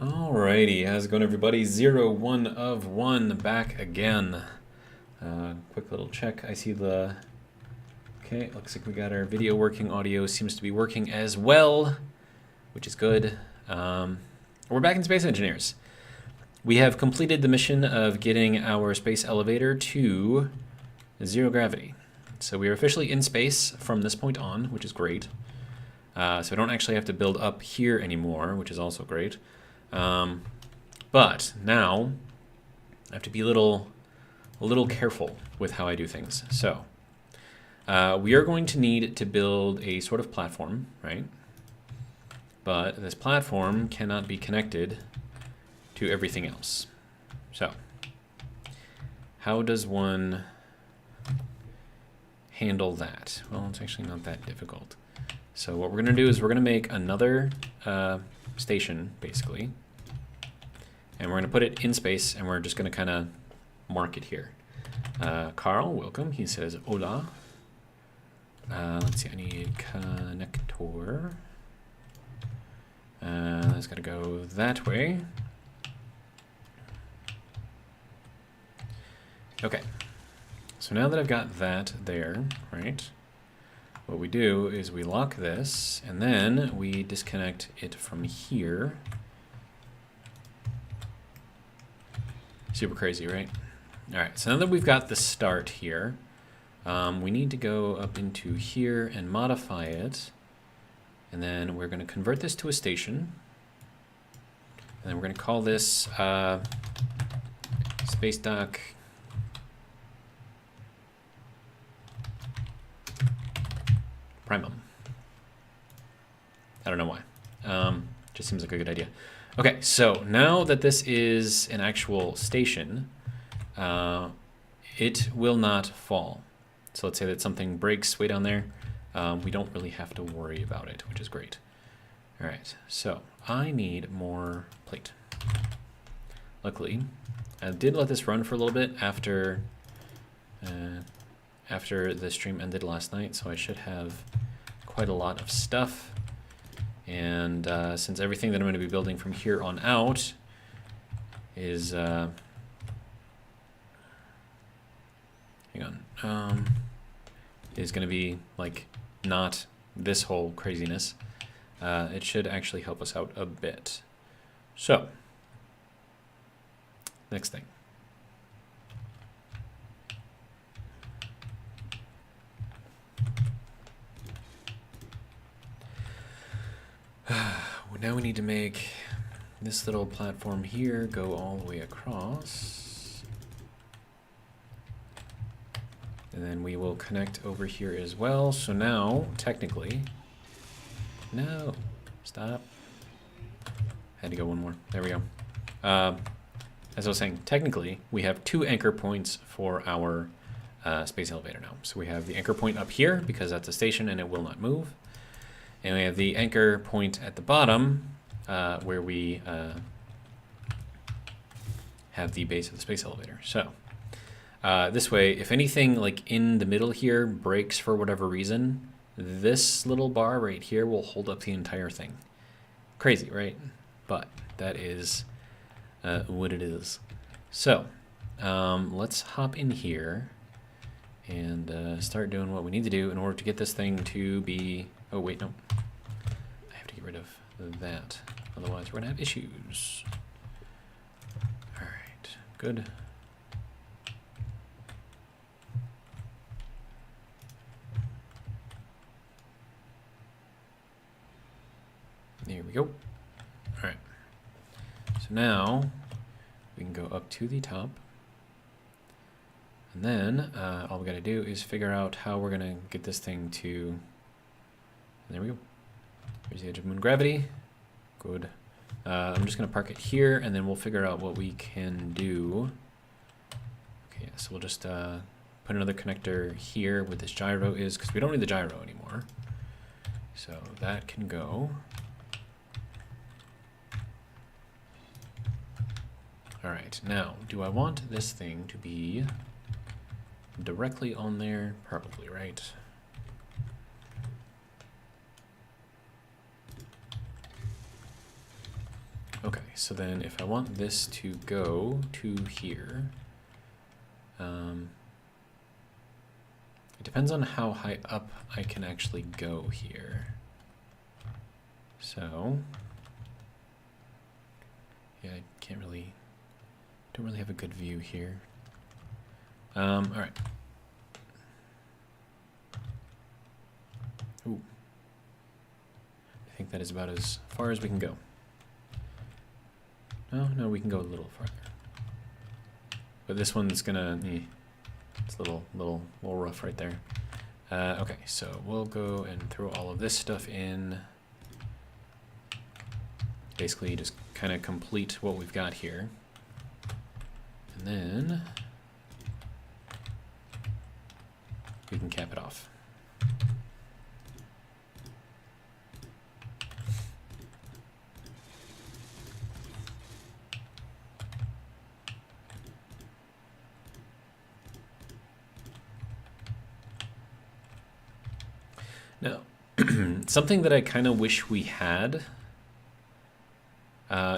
Alrighty, how's it going, everybody? 1 of 1 back again. Quick little check. I see the... Okay, looks like we got our video working. Audio seems to be working as well, which is good. We're back in Space Engineers. We have completed the mission of getting our space elevator to 0 gravity. So we are officially in space from this point on, which is great. So we don't actually have to build up here anymore, which is also great. But now I have to be a little careful with how I do things. So we are going to need to build a sort of platform, right? But this platform cannot be connected to everything else. So how does one handle that? Well, it's actually not that difficult. So what we're going to do is we're going to make another station, basically. And we're going to put it in space, and we're just going to kind of mark it here. Carl, welcome. He says, hola. Let's see, I need connector. That's got to go that way. Okay. So now that I've got that there, right, what we do is we lock this, and then we disconnect it from here. Super crazy, right? All right, so now that we've got the start here, we need to go up into here and modify it. And then we're going to convert this to a station. And then we're going to call this Space Dock Primum. I don't know why. Just seems like a good idea. Okay, so now that this is an actual station, it will not fall. So let's say that something breaks way down there. We don't really have to worry about it, which is great. All right, so I need more plate. Luckily, I did let this run for a little bit after the stream ended last night, so I should have quite a lot of stuff. And since everything that I'm going to be building from here on out is hang on, is going to be like not this whole craziness, it should actually help us out a bit. So next thing. Now we need to make this little platform here go all the way across. And then we will connect over here as well. So now, technically, no, stop. Had to go one more. There we go. As I was saying, technically, we have 2 anchor points for our space elevator now. So we have the anchor point up here because that's a station and it will not move. And we have the anchor point at the bottom where we have the base of the space elevator. So this way, if anything like in the middle here breaks for whatever reason, this little bar right here will hold up the entire thing. Crazy, right? But that is what it is. So let's hop in here and start doing what we need to do in order to get this thing to be... Oh, wait, no. I have to get rid of that. Otherwise, we're going to have issues. All right, good. There we go. All right. So now we can go up to the top. And then all we got to do is figure out how we're going to get this thing to... There we go. Here's the edge of moon gravity. Good. I'm just going to park it here, and then we'll figure out what we can do. Okay, so we'll just put another connector here where this gyro is, because we don't need the gyro anymore. So that can go. All right, now, do I want this thing to be directly on there? Probably, right? Okay, so then if I want this to go to here, it depends on how high up I can actually go here. So, yeah, I don't really have a good view here. All right. Ooh. I think that is about as far as we can go. No, we can go a little farther. But this one's gonna, it's a little rough right there. Okay, so we'll go and throw all of this stuff in. Basically just kind of complete what we've got here. And then we can cap it off. Now, something that I kind of wish we had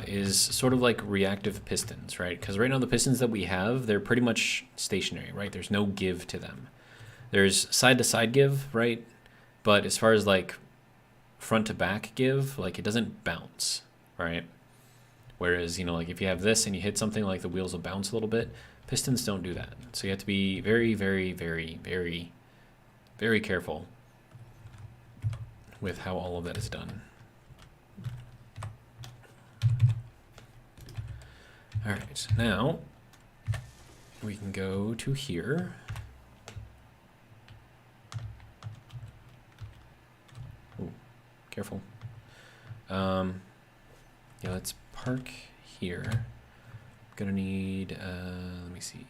is sort of like reactive pistons, right? Because right now the pistons that we have, they're pretty much stationary, right? There's no give to them. There's side-to-side give, right? But as far as like front-to-back give, like it doesn't bounce, right? Whereas, you know, like if you have this and you hit something, like the wheels will bounce a little bit. Pistons don't do that. So you have to be very, very, very, very, very careful with how all of that is done. All right, now we can go to here. Ooh, careful. Yeah, let's park here. Gonna need, let me see.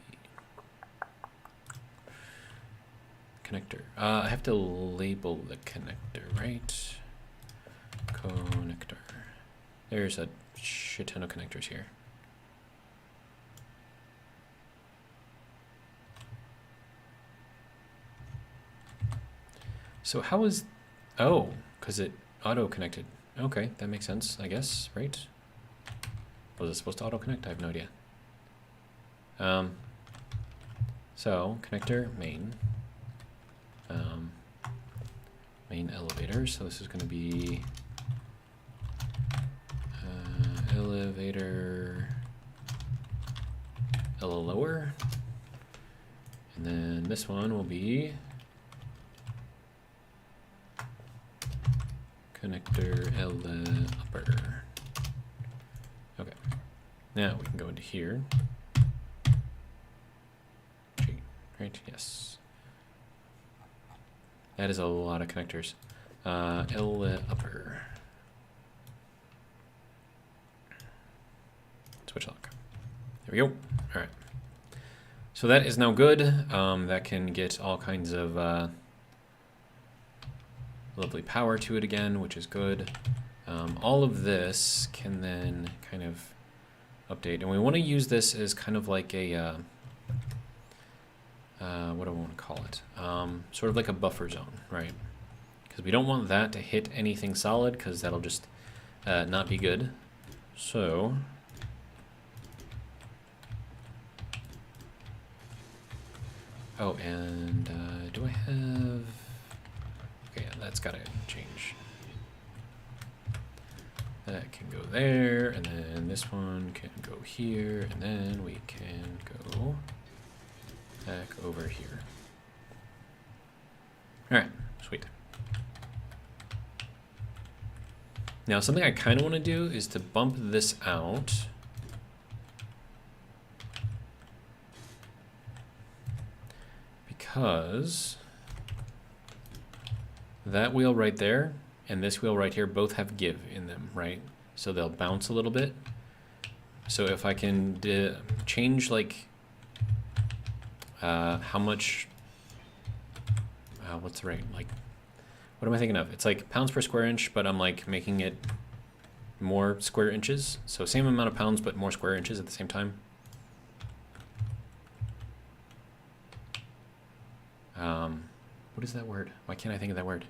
Connector. I have to label the connector, right? Connector. There's a shit ton of connectors here. So how is, oh, because it auto-connected. Okay, that makes sense, I guess, right? Was it supposed to auto-connect? I have no idea. So, connector, main. Main elevator, so this is going to be elevator lower. And then this one will be connector upper. Okay, now we can go into here. G, right? Yes. That is a lot of connectors. Upper. Switch lock. There we go. All right. So that is now good. That can get all kinds of lovely power to it again, which is good. All of this can then kind of update. And we want to use this as kind of like a, what do I want to call it? Sort of like a buffer zone, right? Because we don't want that to hit anything solid, because that'll just not be good. So oh, and do I have, okay, yeah, that's gotta change. That can go there, and then this one can go here, and then we can go back over here. All right, sweet. Now, something I kind of want to do is to bump this out. Because that wheel right there and this wheel right here both have give in them, right? So they'll bounce a little bit. So if I can change like how much, what's the rate? Like, what am I thinking of? It's like pounds per square inch, but I'm like making it more square inches. So same amount of pounds, but more square inches at the same time. What is that word? Why can't I think of that word?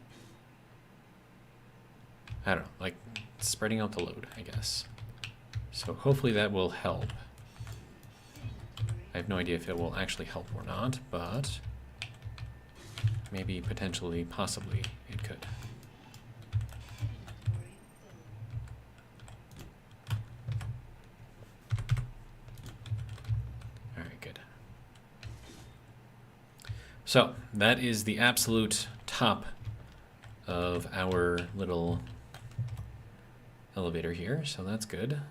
I don't know, like spreading out the load, I guess. So hopefully that will help. I have no idea if it will actually help or not, but maybe, potentially, possibly it could. Alright, good. So, that is the absolute top of our little elevator here, so that's good.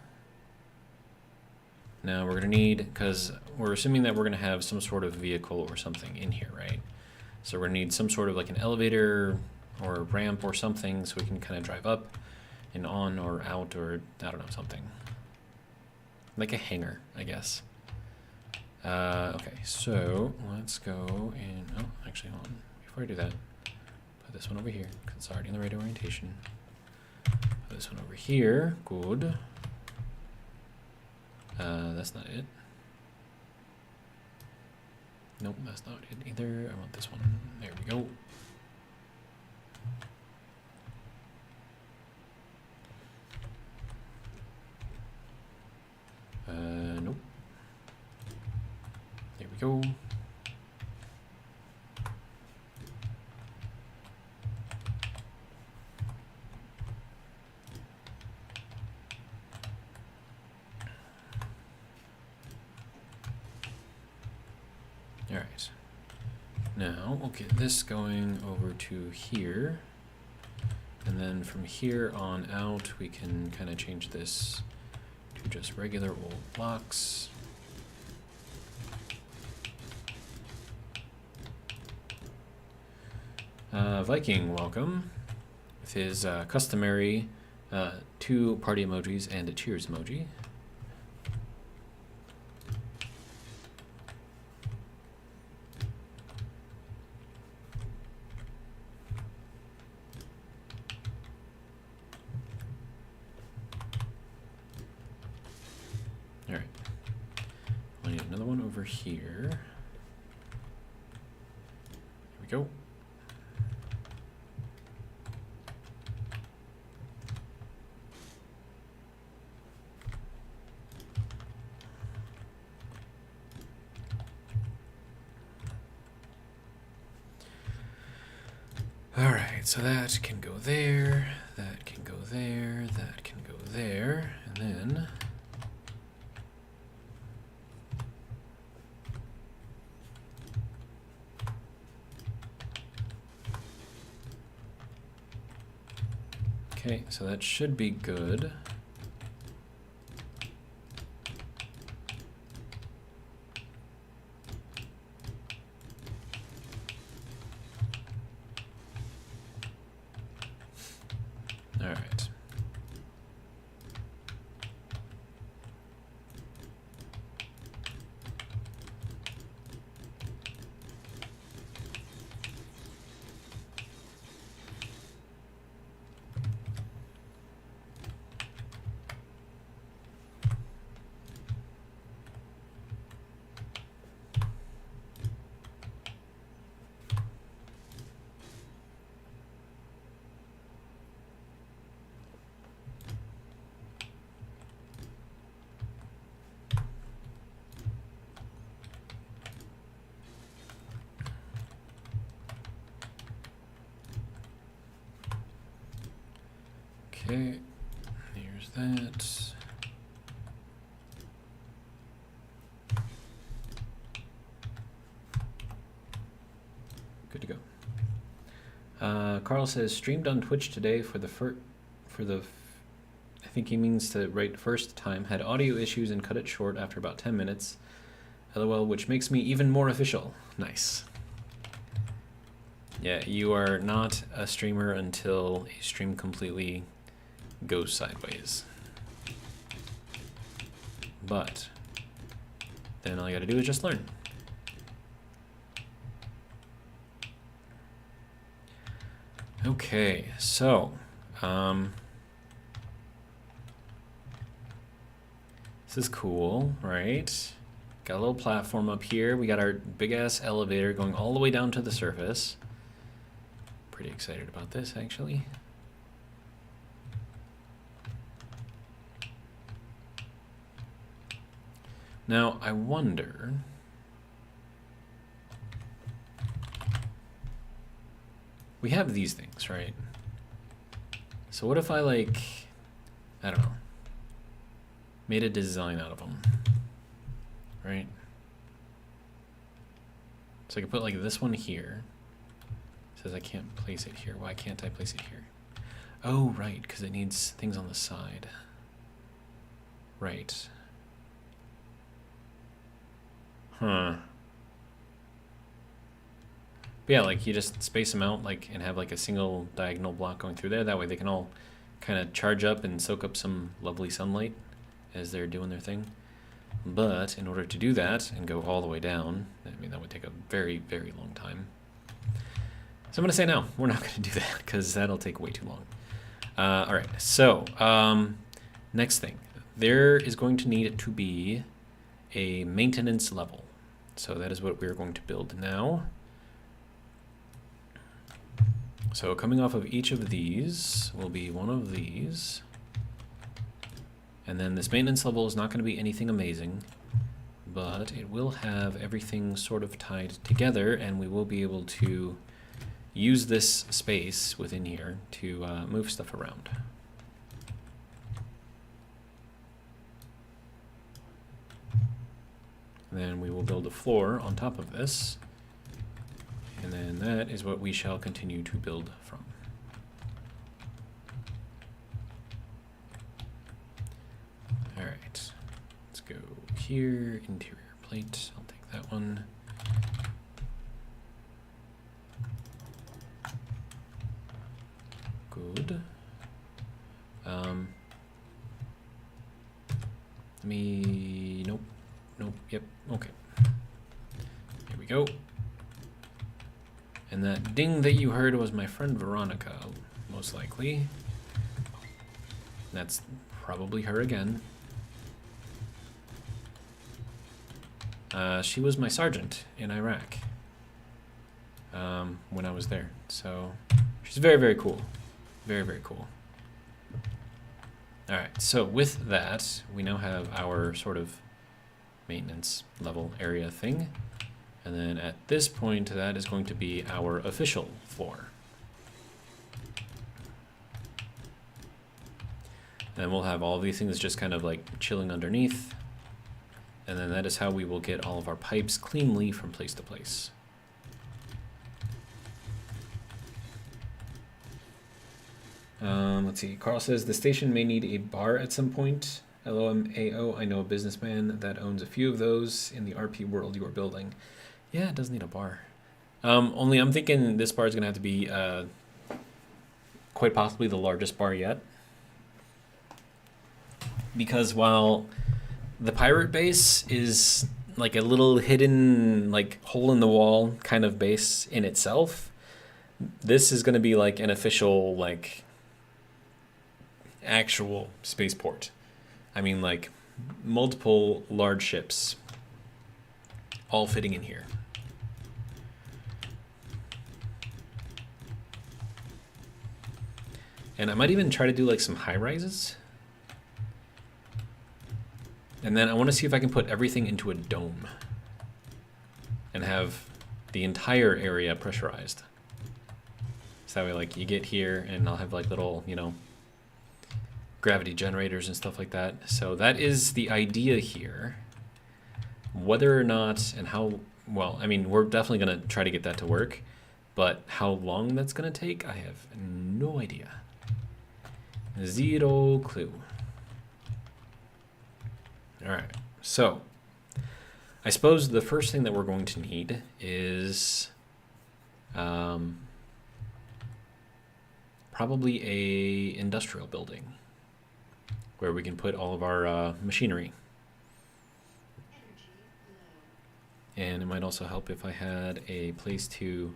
Now we're going to need, because we're assuming that we're going to have some sort of vehicle or something in here, right? So we're going to need some sort of like an elevator or a ramp or something so we can kind of drive up and on or out, or I don't know, something. Like a hangar, I guess. Okay, so let's go and, oh, actually, hold on. Before I do that, put this one over here because it's already in the right orientation. Put this one over here, good. That's not it. Nope, that's not it either. I want this one. There we go. Nope. There we go. All right. Now we'll get this going over to here. And then from here on out, we can kind of change this to just regular old blocks. Viking, welcome. With his customary 2 party emojis and a cheers emoji. Alright. I need another one over here. There we go. Alright, so that can go there, that can go there, that can go there, and then okay, so that should be good. All right. Okay, here's that. Good to go. Carl says streamed on Twitch today for the I think he means to write first time, had audio issues and cut it short after about 10 minutes. LOL, which makes me even more official. Nice. Yeah, you are not a streamer until a stream completely goes sideways. But then all you gotta do is just learn. Okay, so this is cool, right? Got a little platform up here. We got our big ass elevator going all the way down to the surface. Pretty excited about this, actually. Now, I wonder... We have these things, right? So what if I, like, I don't know, made a design out of them, right? So I could put, like, this one here. It says I can't place it here. Why can't I place it here? Oh, right, because it needs things on the side. Right. Huh. But yeah, like you just space them out, like, and have like a single diagonal block going through there. That way they can all kind of charge up and soak up some lovely sunlight as they're doing their thing. But in order to do that and go all the way down, I mean, that would take a very, very long time. So I'm going to say no, we're not going to do that because that'll take way too long. All right, so next thing. There is going to need to be a maintenance level. So that is what we're going to build now. So coming off of each of these will be one of these. And then this maintenance level is not going to be anything amazing, but it will have everything sort of tied together, and we will be able to use this space within here to move stuff around. And then we will build a floor on top of this. And then that is what we shall continue to build from. All right, let's go here, interior plate, I'll take that one. Good. Nope, yep, okay. Here we go. And that ding that you heard was my friend Veronica, most likely. That's probably her again. She was my sergeant in Iraq when I was there. So she's very, very cool. Very, very cool. All right, so with that, we now have our sort of maintenance level area thing. And then at this point, that is going to be our official floor. And we'll have all of these things just kind of like chilling underneath. And then that is how we will get all of our pipes cleanly from place to place. Let's see, Carl says, the station may need a bar at some point. LOMAO, I know a businessman that owns a few of those in the RP world you are building. Yeah, it does need a bar. Only I'm thinking this bar is going to have to be quite possibly the largest bar yet. Because while the pirate base is like a little hidden, like hole in the wall kind of base in itself, this is going to be like an official, like actual spaceport. I mean, like multiple large ships all fitting in here. And I might even try to do like some high rises. And then I want to see if I can put everything into a dome and have the entire area pressurized. So that way, like, you get here and I'll have like little, you know, gravity generators and stuff like that. So that is the idea here. Whether or not and how, well, I mean, we're definitely going to try to get that to work, but how long that's going to take, I have no idea. Zero clue. All right, so I suppose the first thing that we're going to need is probably a industrial building where we can put all of our machinery. And it might also help if I had a place to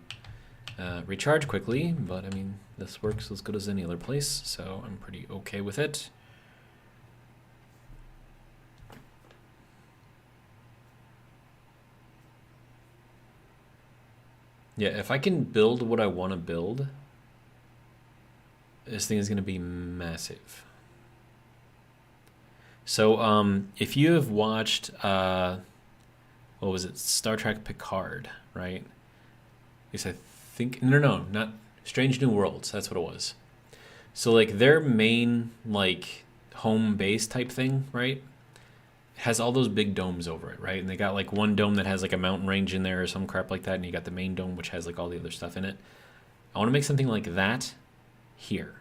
recharge quickly, but I mean, this works as good as any other place, so I'm pretty okay with it. Yeah, if I can build what I want to build, this thing is going to be massive. So if you have watched, what was it, Star Trek Picard, right? At least I think, no, not Strange New Worlds. That's what it was. So like their main like home base type thing, right? Has all those big domes over it, right? And they got like one dome that has like a mountain range in there or some crap like that, and you got the main dome which has like all the other stuff in it. I want to make something like that here.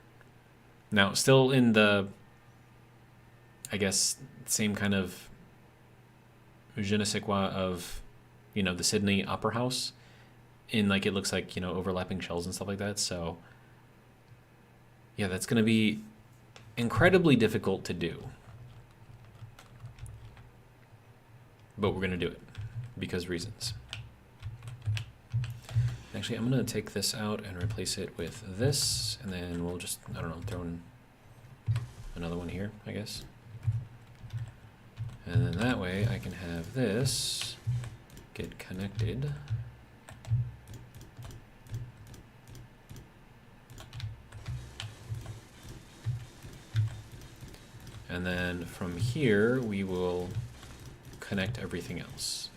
Now, still in the, I guess, same kind of je ne sais quoi of, you know, the Sydney Opera House. In like, it looks like, you know, overlapping shells and stuff like that. So, yeah, that's going to be incredibly difficult to do. But we're going to do it because reasons. Actually, I'm going to take this out and replace it with this, and then we'll just, I don't know, throw in another one here, I guess. And then that way I can have this get connected. And then from here, we will connect everything else.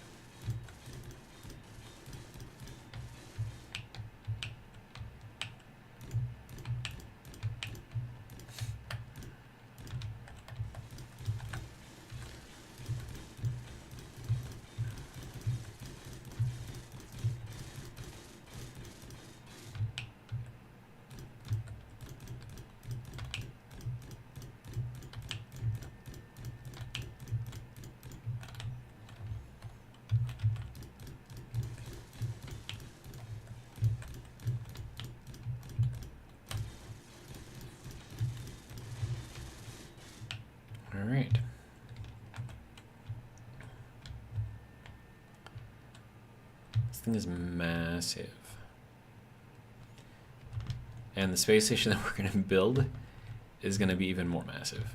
All right. This thing is massive. And the space station that we're going to build is going to be even more massive.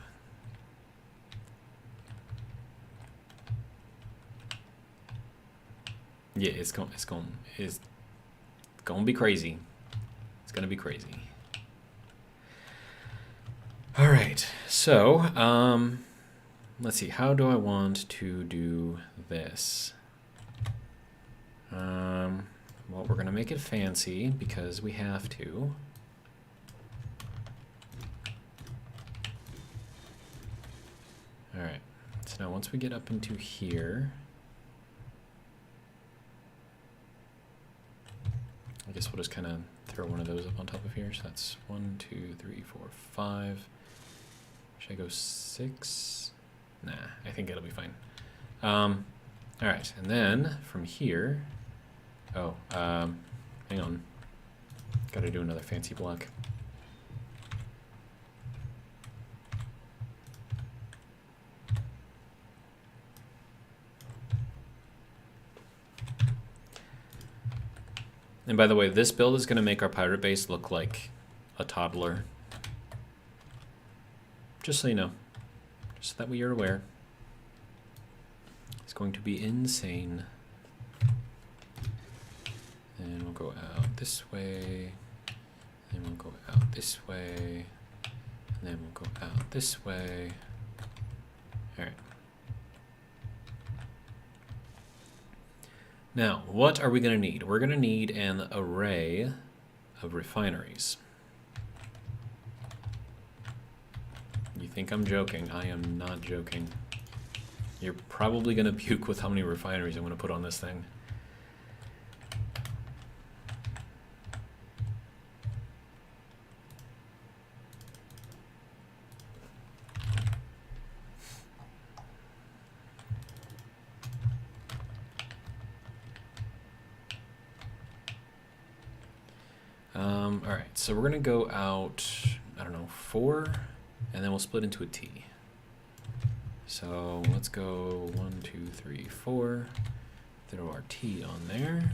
Yeah, it's going to be crazy. It's going to be crazy. All right, so let's see. How do I want to do this? Well, we're gonna make it fancy because we have to. All right. So now once we get up into here, I guess we'll just kind of throw one of those up on top of here. So that's 1, 2, 3, 4, 5. Should I go 6? Nah, I think it'll be fine. All right, and then from here, hang on. Got to do another fancy block. And by the way, this build is going to make our pirate base look like a toddler. Just so you know. Just so that we are aware. It's going to be insane. And we'll go out this way. And we'll go out this way. And then we'll go out this way. Alright. Now, what are we going to need? We're going to need an array of refineries. You think I'm joking? I am not joking. You're probably going to puke with how many refineries I'm going to put on this thing. All right, so we're gonna go out, I don't know, 4, and then we'll split into a T. So let's go 1, 2, 3, 4. Throw our T on there.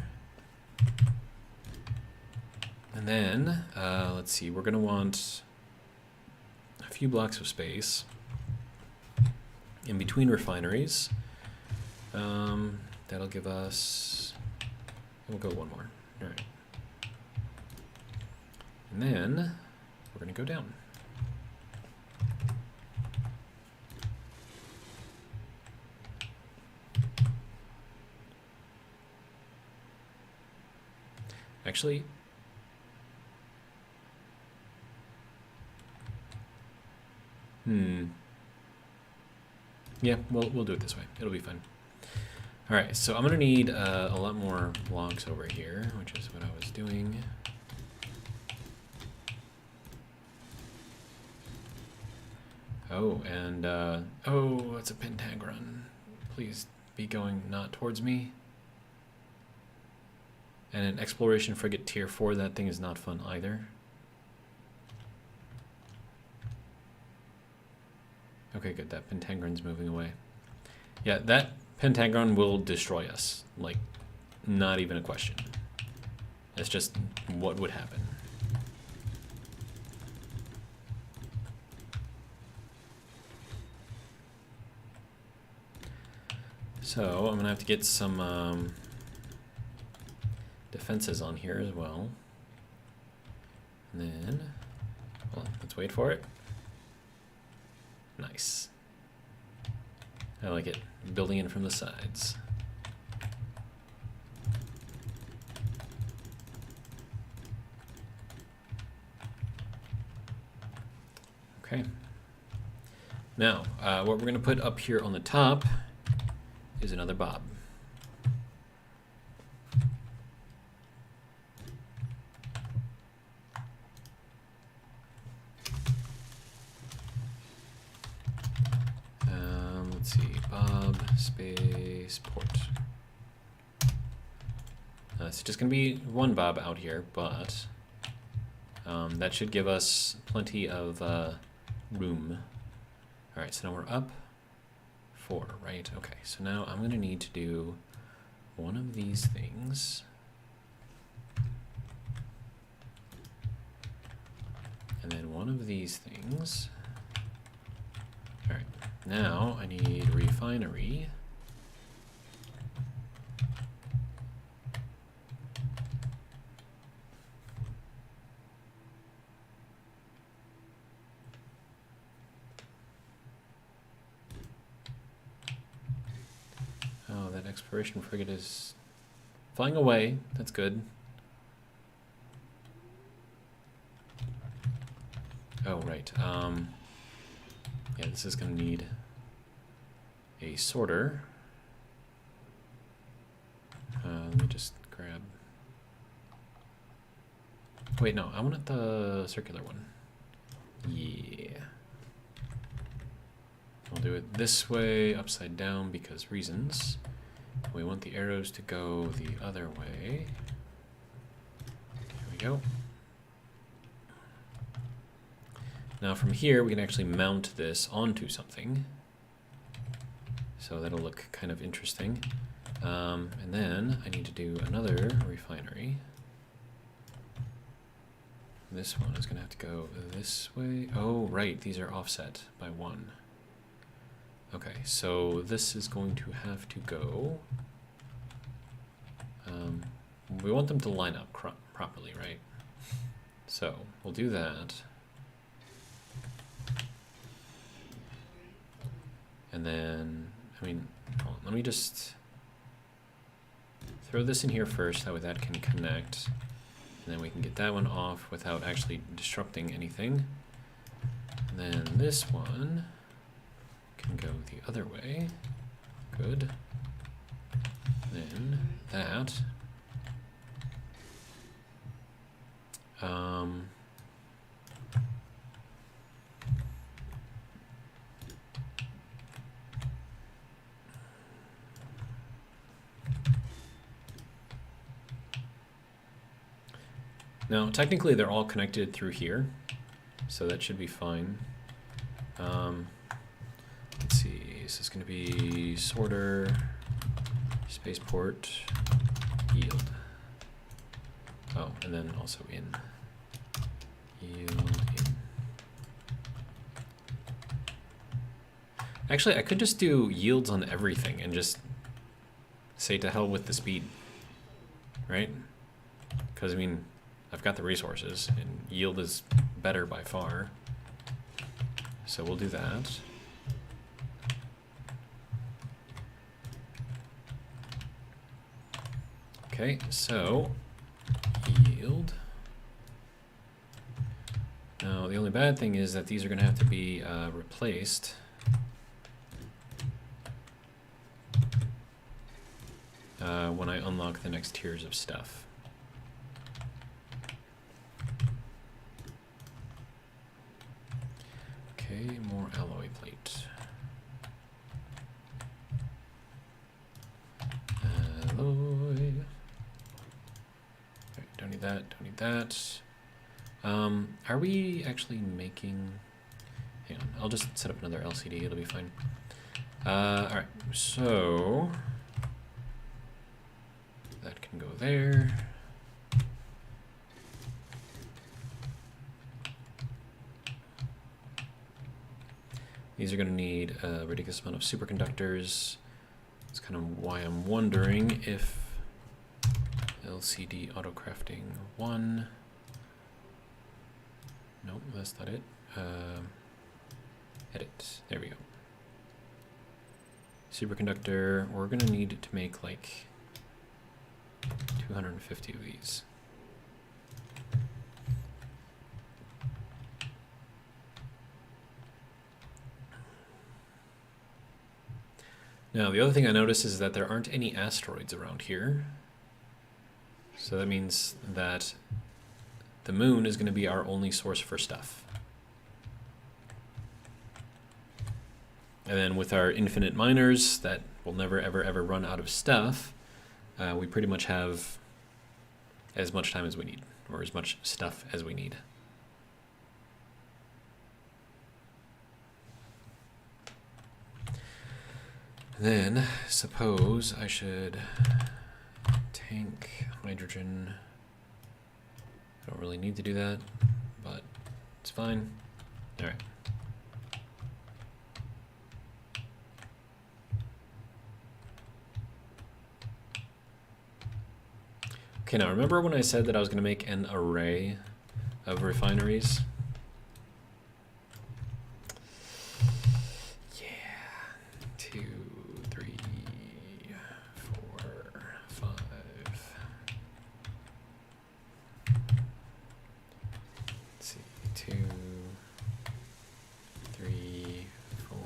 And then, let's see, we're gonna want a few blocks of space in between refineries. That'll give us, we'll go one more, all right. And then we're going to go down. actually, yeah, we'll do it this way. It'll be fine. All right, so I'm gonna need a lot more logs over here, which is what I was doing. Oh, and oh, it's a pentagon. Please be going not towards me. And an exploration frigate tier 4, that thing is not fun either. Okay, good, that pentagon's moving away. Yeah, that pentagon will destroy us. Like, not even a question. It's just what would happen. So, I'm gonna have to get some defenses on here as well. And then, well, let's wait for it. Nice. I like it. Building in from the sides. Okay. Now, what we're going to put up here on the top is another bob. Let's see, bob space port. It's just going to be one bob out here, but that should give us plenty of room. All right, so now we're up 4, right? Okay, so now I'm going to need to do one of these things. And then one of these things. All right, now I need refinery. Oh, that exploration frigate is flying away. That's good. Oh, right. Yeah, this is going to need a sorter. Let me just grab... Wait, no, I wanted the circular one. Yeah. I'll do it this way, upside down, because reasons. We want the arrows to go the other way. There we go. Now from here, we can actually mount this onto something. So that'll look kind of interesting. And then I need to do another refinery. This one is going to have to go this way. Oh, right, these are offset by 1. Okay, so this is going to have to go... we want them to line up properly, right? So we'll do that. And then, I mean, hold on, let me just throw this in here first, that way that can connect. And then we can get that one off without actually disrupting anything. And then this one can go the other way. Good. Then that. Now, technically, they're all connected through here, so that should be fine. Let's see, this is going to be sorter, spaceport, yield. Oh, and then also in. Yield in. Actually, I could just do yields on everything and just say to hell with the speed, right? Because, I mean, I've got the resources, and yield is better by far. So we'll do that. Okay, so Yield. Now, the only bad thing is that these are going to have to be replaced. When I unlock the next tiers of stuff. Okay, more alloy plate. Alloy. Right, don't need that, don't need that. Are we actually making... Hang on, I'll just set up another LCD, it'll be fine. Alright, so... that can go there. These are going to need a ridiculous amount of superconductors. That's kind of why I'm wondering if LCD auto crafting 1. Nope, that's not it. Edit. There we go. Superconductor. We're going to need to make like 250 of these. Now, the other thing I noticed is that there aren't any asteroids around here. So that means that the moon is going to be our only source for stuff. And then with our infinite miners that will never, ever, ever run out of stuff, we pretty much have as much time as we need, or as much stuff as we need. Then, suppose I should tank hydrogen. I don't really need to do that, but it's fine. All right. Okay, now remember when I said that I was going to make an array of refineries? Yeah. 2, 3, 4, 5. Let's see. 2, 3, 4,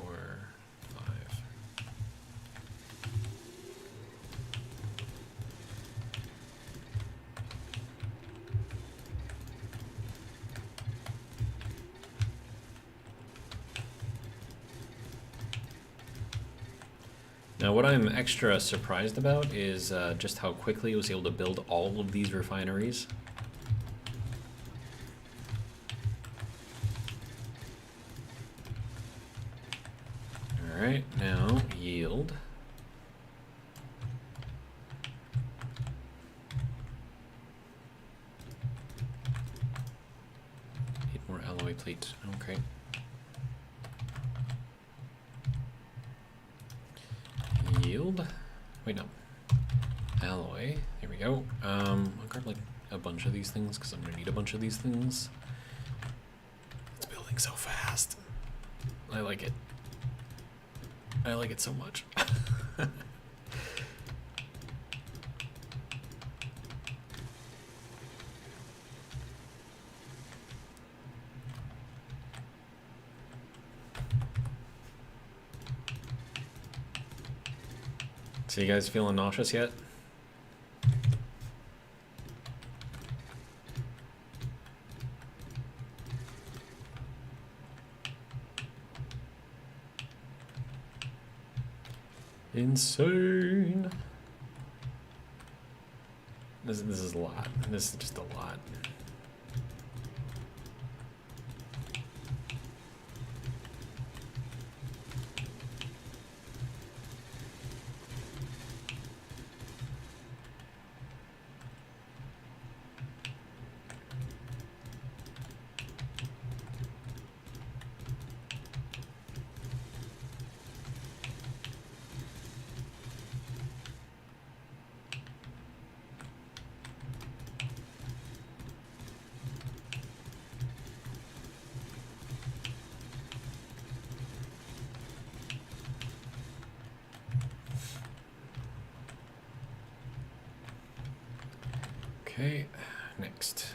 5. Now what I'm extra surprised about is just how quickly I was able to build all of these refineries. Alright, now yield. Need more alloy plate, okay. Yield. Wait, no. Alloy. There we go. I'll grab like a bunch of these things because I'm gonna need a bunch of these things. It's building so fast. I like it. I like it so much. So you guys feeling nauseous yet? Insane. This is a lot. This is just a lot. Okay, next?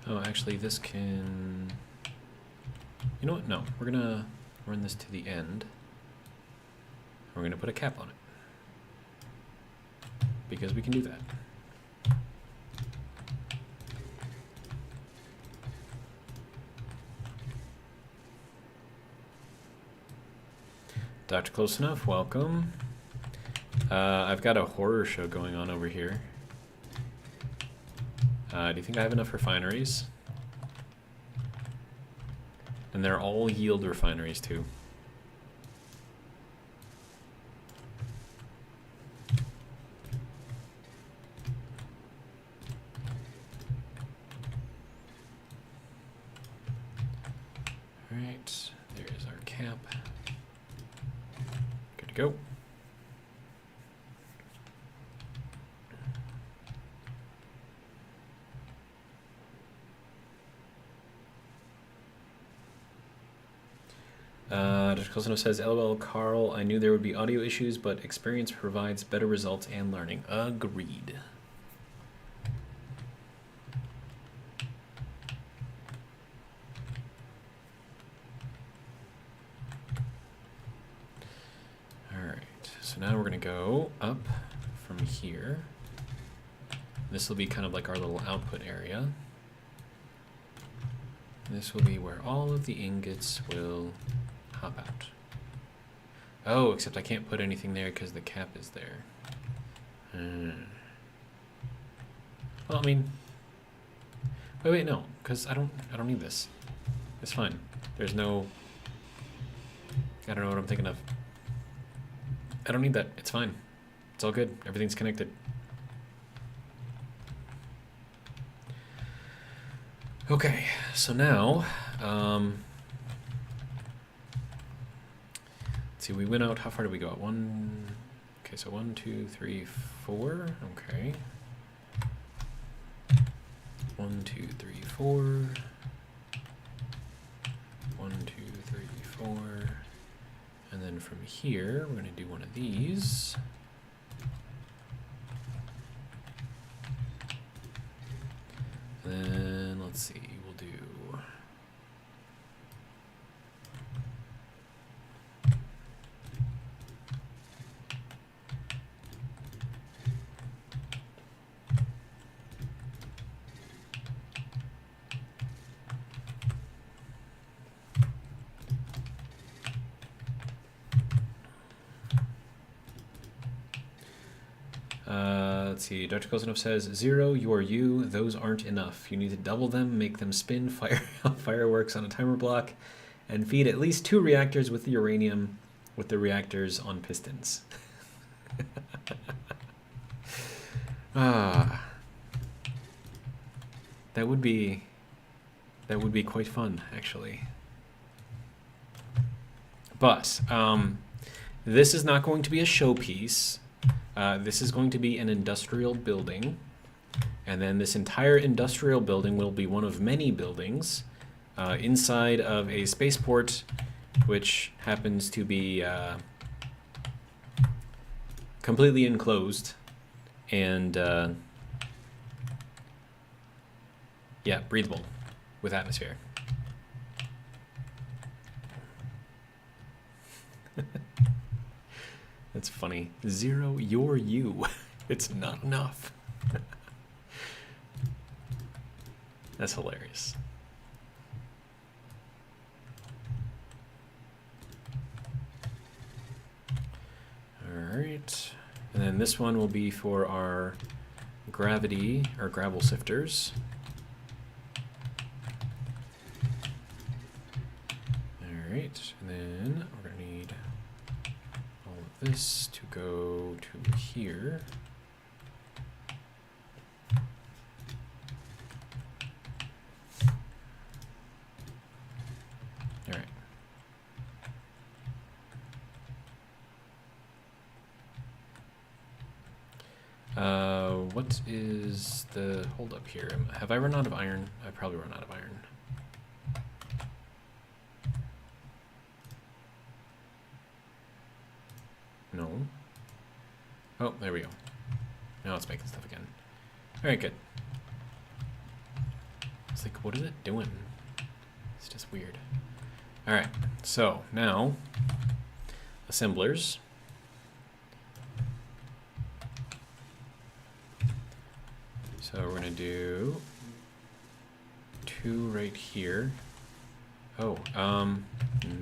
Oh, actually, this can... You know what? No, we're gonna run this to the end. We're gonna put a cap on it. Because we can do that. Dr. Close Enough, welcome. I've got a horror show going on over here. Do you think I have enough refineries? And they're all yield refineries too. Alright, there's our cap. Good to go. Dr. Cosino says, LOL, Carl, I knew there would be audio issues, but experience provides better results and learning. Agreed. Alright, so now we're going to go up from here. This will be kind of like our little output area. This will be where all of the ingots will hop out. Oh, except I can't put anything there because the cap is there. Well, I mean, wait, no, because I don't need this. It's fine. There's no, I don't know what I'm thinking of. I don't need that. It's fine. It's all good. Everything's connected. Okay, so now, let's see, we went out, how far did we go? Okay, so 1, 2, 3, 4, okay. 1, 2, 3, 4. 1, 2, 3, 4. And then from here, we're gonna do one of these. And then, let's see, we'll do... let's see, Dr. Kosanov says, 0, you are you, those aren't enough. You need to double them, make them spin, fire fireworks on a timer block, and feed at least 2 reactors with the uranium with the reactors on pistons. That would be quite fun, actually. But this is not going to be a showpiece. This is going to be an industrial building, and then this entire industrial building will be one of many buildings inside of a spaceport, which happens to be completely enclosed and yeah, breathable with atmosphere. That's funny. 0, you're you. It's not enough. That's hilarious. Alright. And then this one will be for our gravity, or gravel sifters. Alright, and then we're going to need all of this to go to here. Alright. What is the hold up here? Have I run out of iron? I've probably run out of iron. No. Oh, there we go. Now it's making stuff again. Alright, good. It's like, what is it doing? It's just weird. Alright, so now, assemblers. So we're gonna do 2 right here. Oh,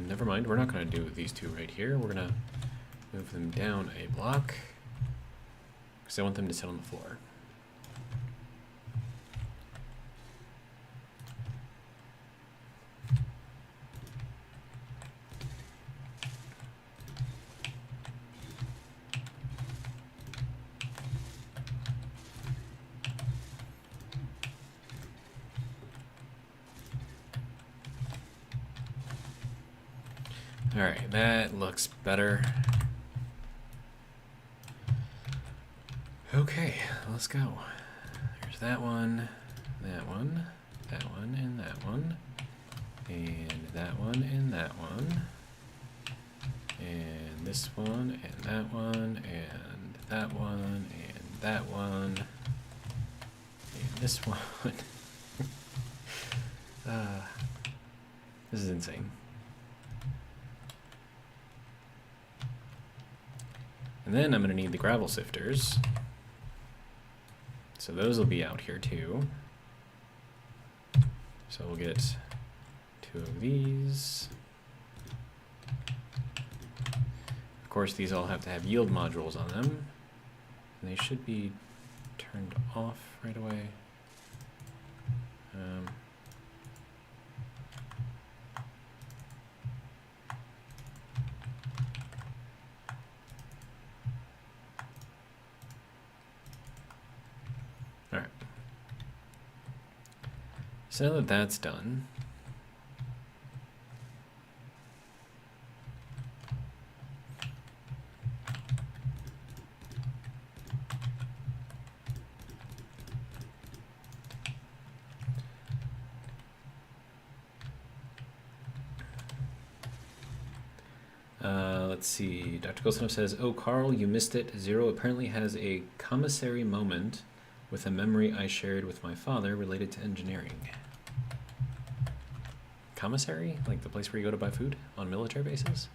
never mind. We're not gonna do these 2 right here. We're gonna move them down a block because I want them to sit on the floor. All right, that looks better. Okay, let's go. There's that one, that one, that one, and that one, and that one, and that one, and this one, and that one, and that one, and that one, and this one. This is insane. And then I'm going to need the gravel sifters. So those will be out here too. So we'll get 2 of these. Of course, these all have to have yield modules on them. And they should be turned off right away. Alright. So now that that's done, let's see. Dr. Golsonov says, "Oh, Carl, you missed it. Zero apparently has a commissary moment with a memory I shared with my father related to engineering." Commissary? Like the place where you go to buy food on military bases?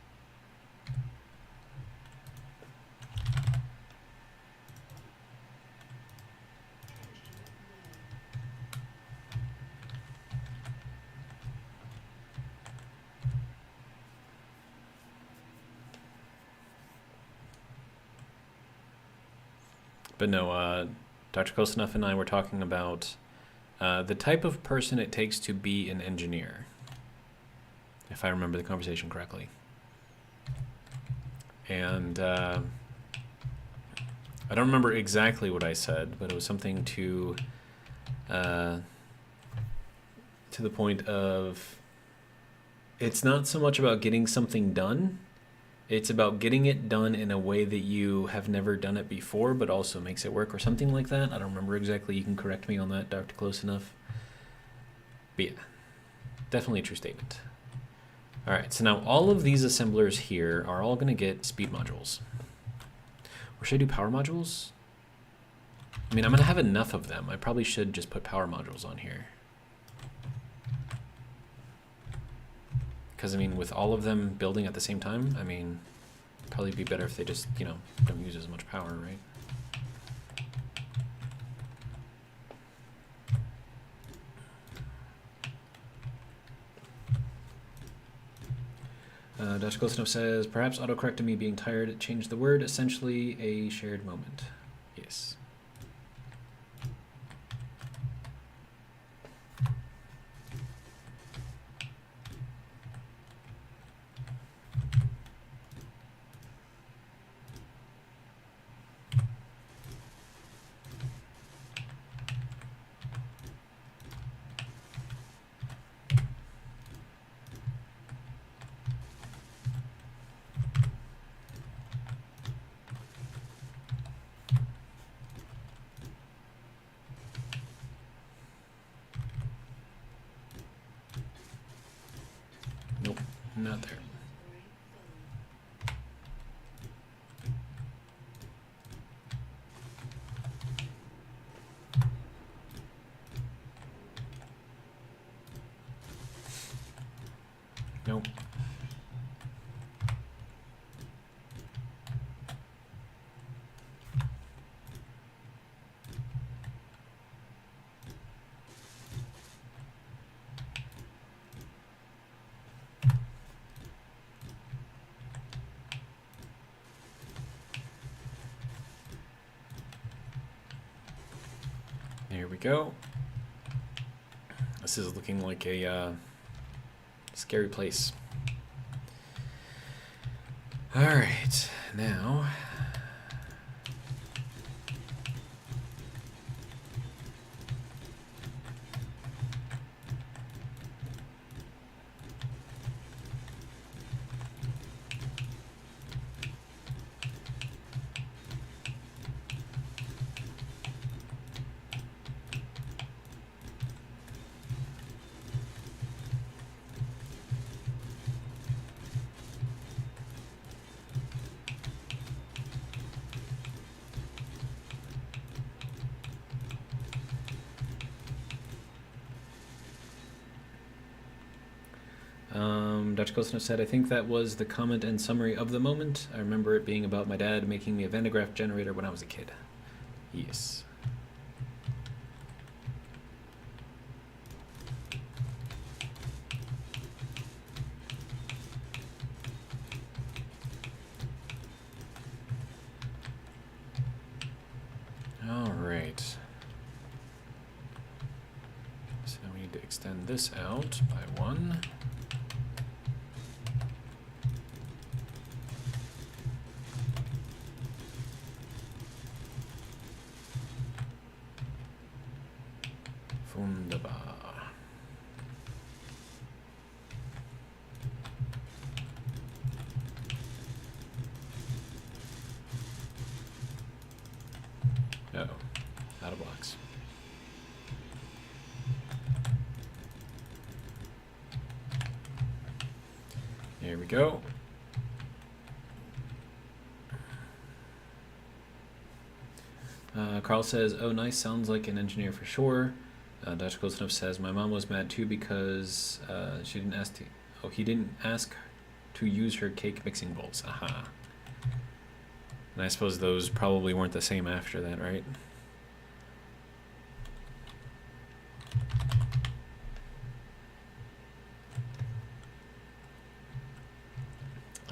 But no, Dr. Kosanov and I were talking about the type of person it takes to be an engineer, if I remember the conversation correctly. And I don't remember exactly what I said, but it was something to the point of, it's not so much about getting something done, it's about getting it done in a way that you have never done it before, but also makes it work, or something like that. I don't remember exactly. You can correct me on that, Dr. Close Enough. But yeah, definitely a true statement. All right, so now all of these assemblers here are all going to get speed modules. Or should I do power modules? I mean, I'm going to have enough of them. I probably should just put power modules on here. Because, I mean, with all of them building at the same time, I mean, it'd probably be better if they just, you know, don't use as much power, right? Dash Goldsnow says, perhaps autocorrect me being tired changed the word, essentially a shared moment. Yes. Nope, not there. There we go. This is looking like a scary place. All right, now. Dutch Ghost said, I think that was the comment and summary of the moment. I remember it being about my dad making me a Van de Graaff generator when I was a kid. Yes. All right. So we need to extend this out by 1. Wunderbar. Uh-oh, out of blocks. There we go. Carl says, oh, nice, sounds like an engineer for sure. Dutch Close Enough says, my mom was mad too because she didn't ask to, he didn't ask to use her cake mixing bowls. Aha. And I suppose those probably weren't the same after that, right?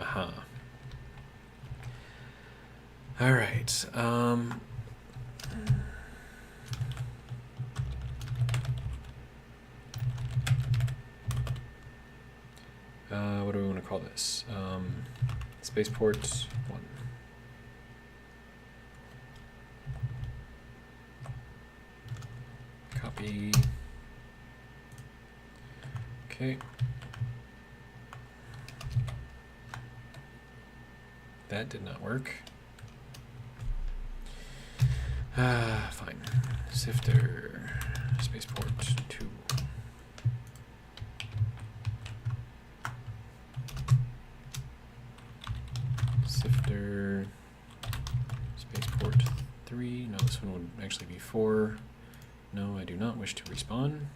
Aha. All right. What do we want to call this? Spaceport 1. Copy. Okay. That did not work. Fine. Sifter, spaceport 2. Sifter, spaceport 3. No, this one would actually be 4. No, I do not wish to respawn.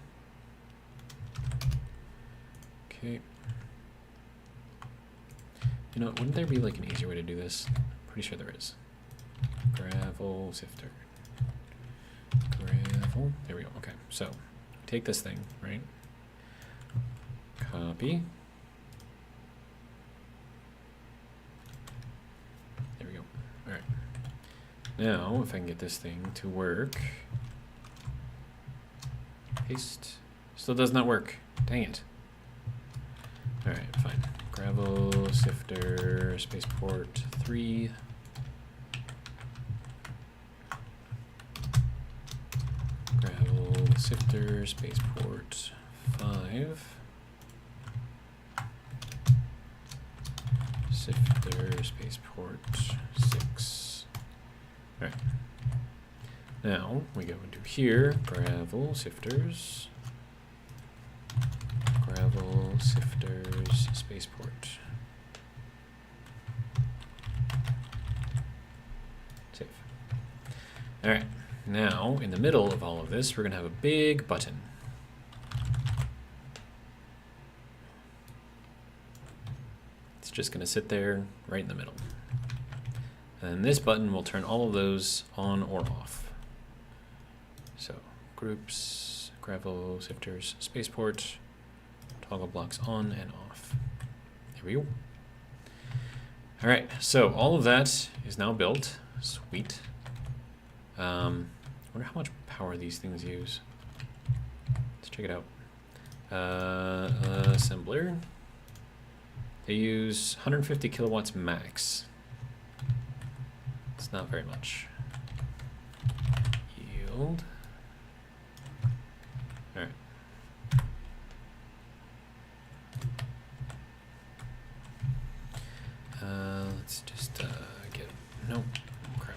Okay. You know, wouldn't there be like an easier way to do this? Pretty sure there is. Gravel sifter. Gravel. There we go. Okay, so take this thing, right? Copy. There we go. All right. Now, if I can get this thing to work. Paste. Still does not work. Dang it. All right, fine. Gravel sifter spaceport 3. Gravel sifter spaceport 5. Sifter spaceport 6. All right. Now we go into here. Gravel sifters. Gravel sifters spaceport. Save. All right. Now, in the middle of all of this, we're going to have a big button. It's just going to sit there right in the middle. And this button will turn all of those on or off. So, groups, gravel, sifters, spaceport, toggle blocks on and off. There we go. All right, so all of that is now built. Sweet. I wonder how much power these things use? Let's check it out. Assembler. They use 150 kilowatts max. It's not very much. Yield. All right. Let's just get, nope, crap.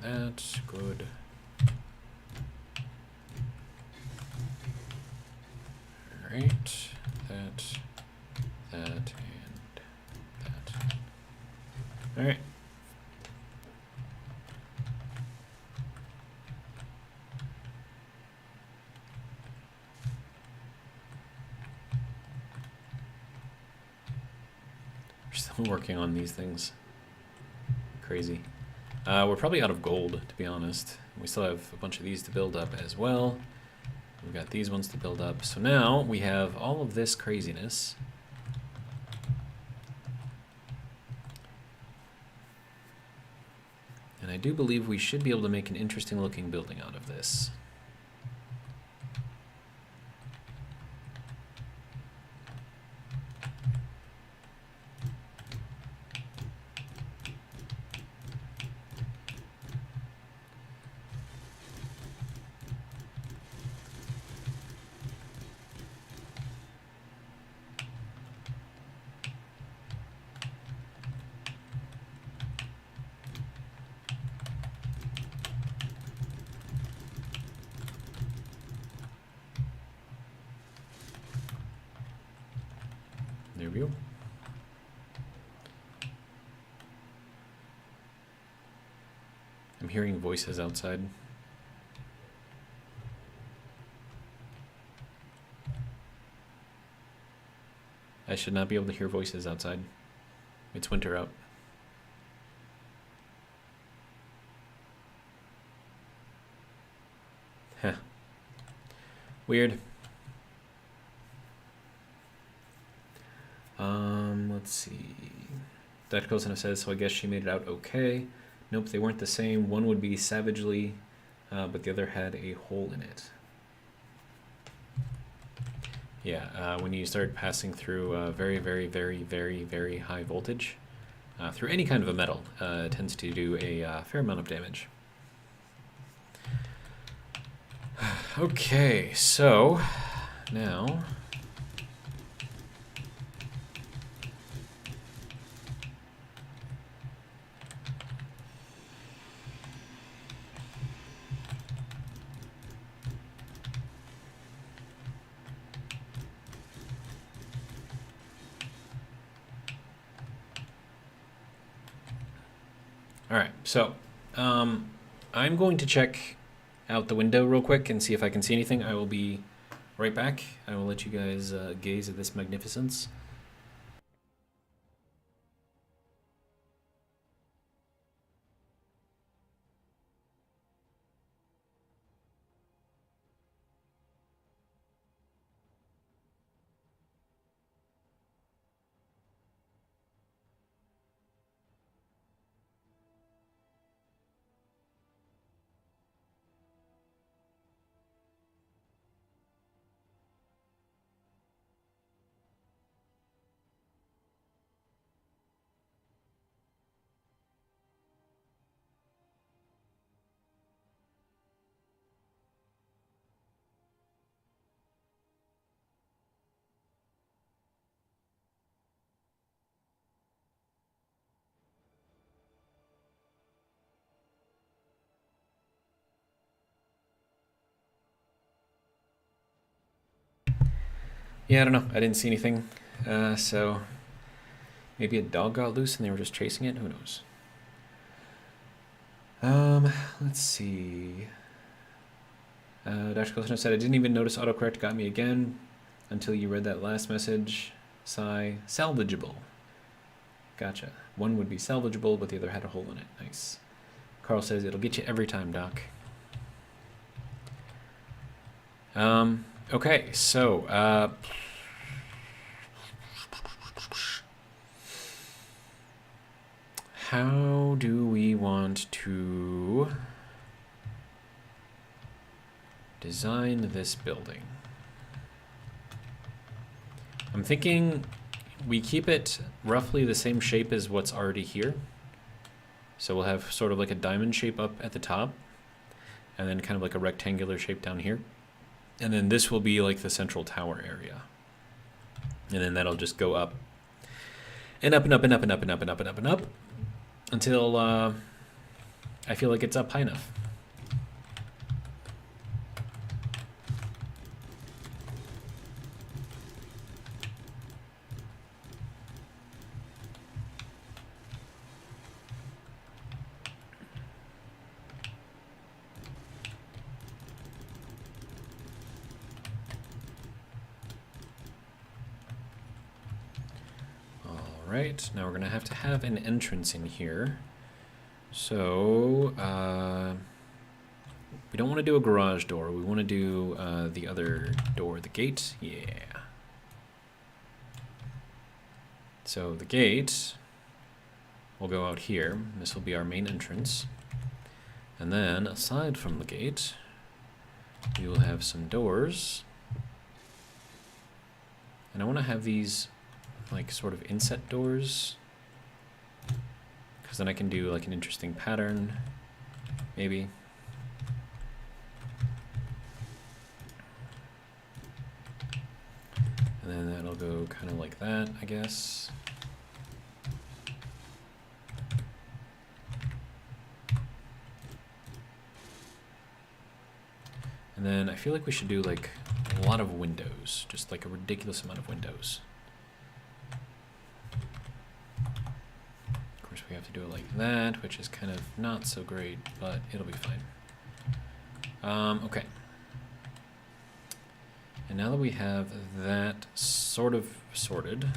That's good. All right, that, and that. All right. We're still working on these things. Crazy. We're probably out of gold, to be honest. We still have a bunch of these to build up as well. We've got these ones to build up. So now we have all of this craziness. And I do believe we should be able to make an interesting looking building out of this. There we go. I'm hearing voices outside. I should not be able to hear voices outside. It's winter out. Heh. Weird. Let's see. Dr. says, so I guess she made it out okay. Nope, they weren't the same. One would be savagely, but the other had a hole in it. Yeah, when you start passing through very, very, very, very, very high voltage, through any kind of a metal, it tends to do a fair amount of damage. Okay, so now... All right, so I'm going to check out the window real quick and see if I can see anything. I will be right back. I will let you guys gaze at this magnificence. Yeah, I don't know. I didn't see anything. So Maybe a dog got loose and they were just chasing it. Who knows? Let's see. Dr. Colson said, I didn't even notice autocorrect got me again until you read that last message. Sigh. Salvageable. Gotcha. One would be salvageable, but the other had a hole in it. Nice. Carl says, it'll get you every time, Doc. Okay, so, how do we want to design this building? I'm thinking we keep it roughly the same shape as what's already here. So we'll have sort of like a diamond shape up at the top, and then kind of like a rectangular shape down here. And then this will be like the central tower area. And then that'll just go up and up and up and up and up and up and up and up and up until I feel like it's up high enough. Right, now we're gonna have to have an entrance in here. So, we don't want to do a garage door. We want to do the other door, the gate. Yeah. So the gate will go out here. This will be our main entrance. And then, aside from the gate, we will have some doors. And I want to have these like sort of inset doors, because then I can do like an interesting pattern, maybe. And then that'll go kind of like that, I guess. And then I feel like we should do like a lot of windows, just like a ridiculous amount of windows. We have to do it like that, which is kind of not so great, but it'll be fine. Okay. And now that we have that sort of sorted,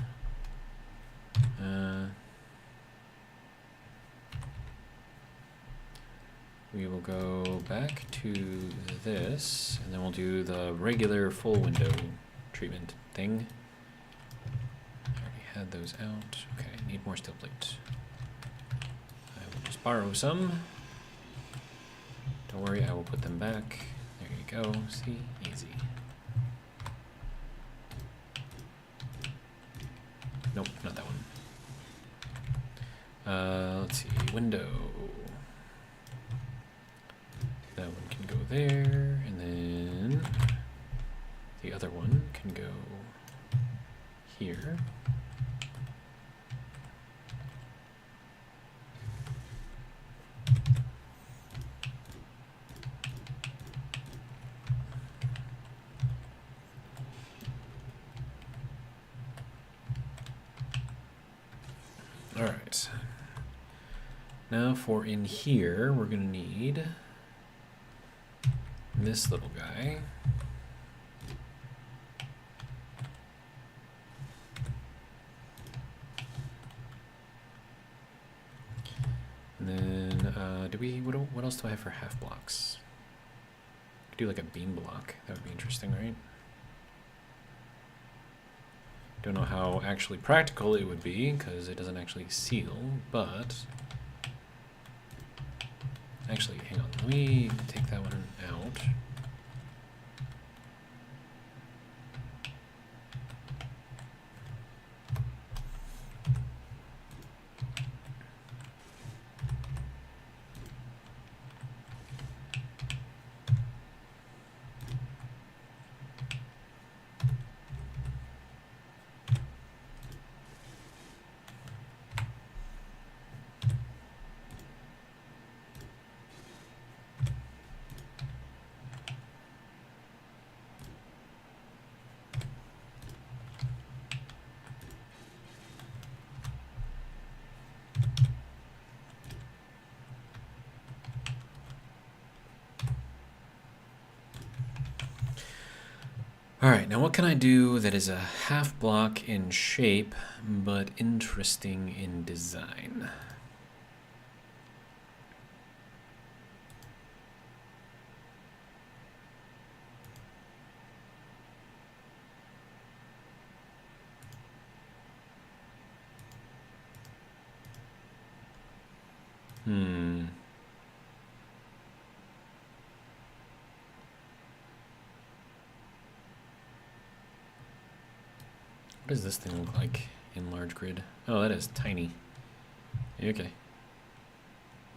we will go back to this, and then we'll do the regular full window treatment thing. I already had those out. Okay, need more steel plate. Just borrow some. Don't worry, I will put them back. There you go. See? Easy. Nope, not that one. Let's see. Window. That one can go there, and then the other one can go here. All right. Now for in here, we're gonna need this little guy. And then, what else do I have for half blocks? Could do like a beam block. That would be interesting, right? Don't know how actually practical it would be, because it doesn't actually seal, but... Actually, hang on, let me take that one out. All right, now what can I do that is a half block in shape, but interesting in design? What does this thing look like in large grid? Oh, that is tiny. Okay.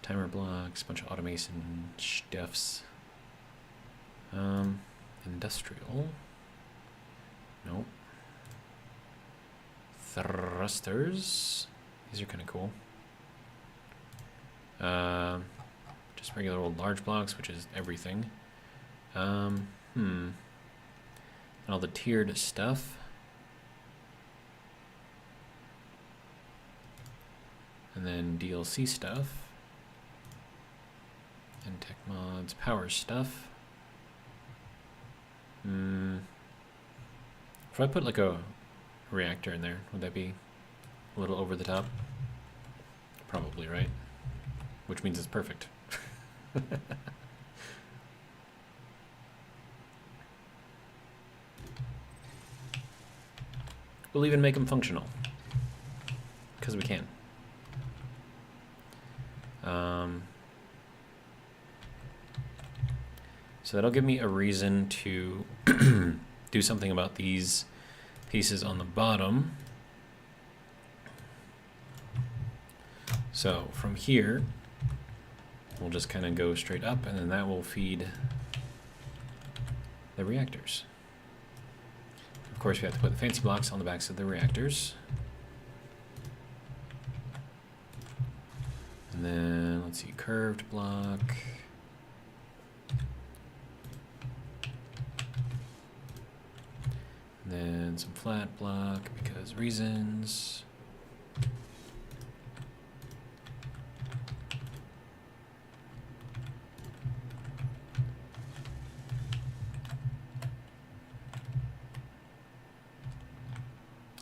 Timer blocks, bunch of automation stuffs. Industrial. Nope. Thrusters. These are kind of cool. Just regular old large blocks, which is everything. And all the tiered stuff. And then DLC stuff. And tech mods, power stuff. If I put like a reactor in there, would that be a little over the top? Probably, right? Which means it's perfect. We'll even make them functional. Because we can. So that'll give me a reason to do something about these pieces on the bottom. So from here, we'll just kind of go straight up, and then that will feed the reactors. Of course, we have to put the fancy blocks on the backs of the reactors. And then, let's see, curved block. And then some flat block, because reasons.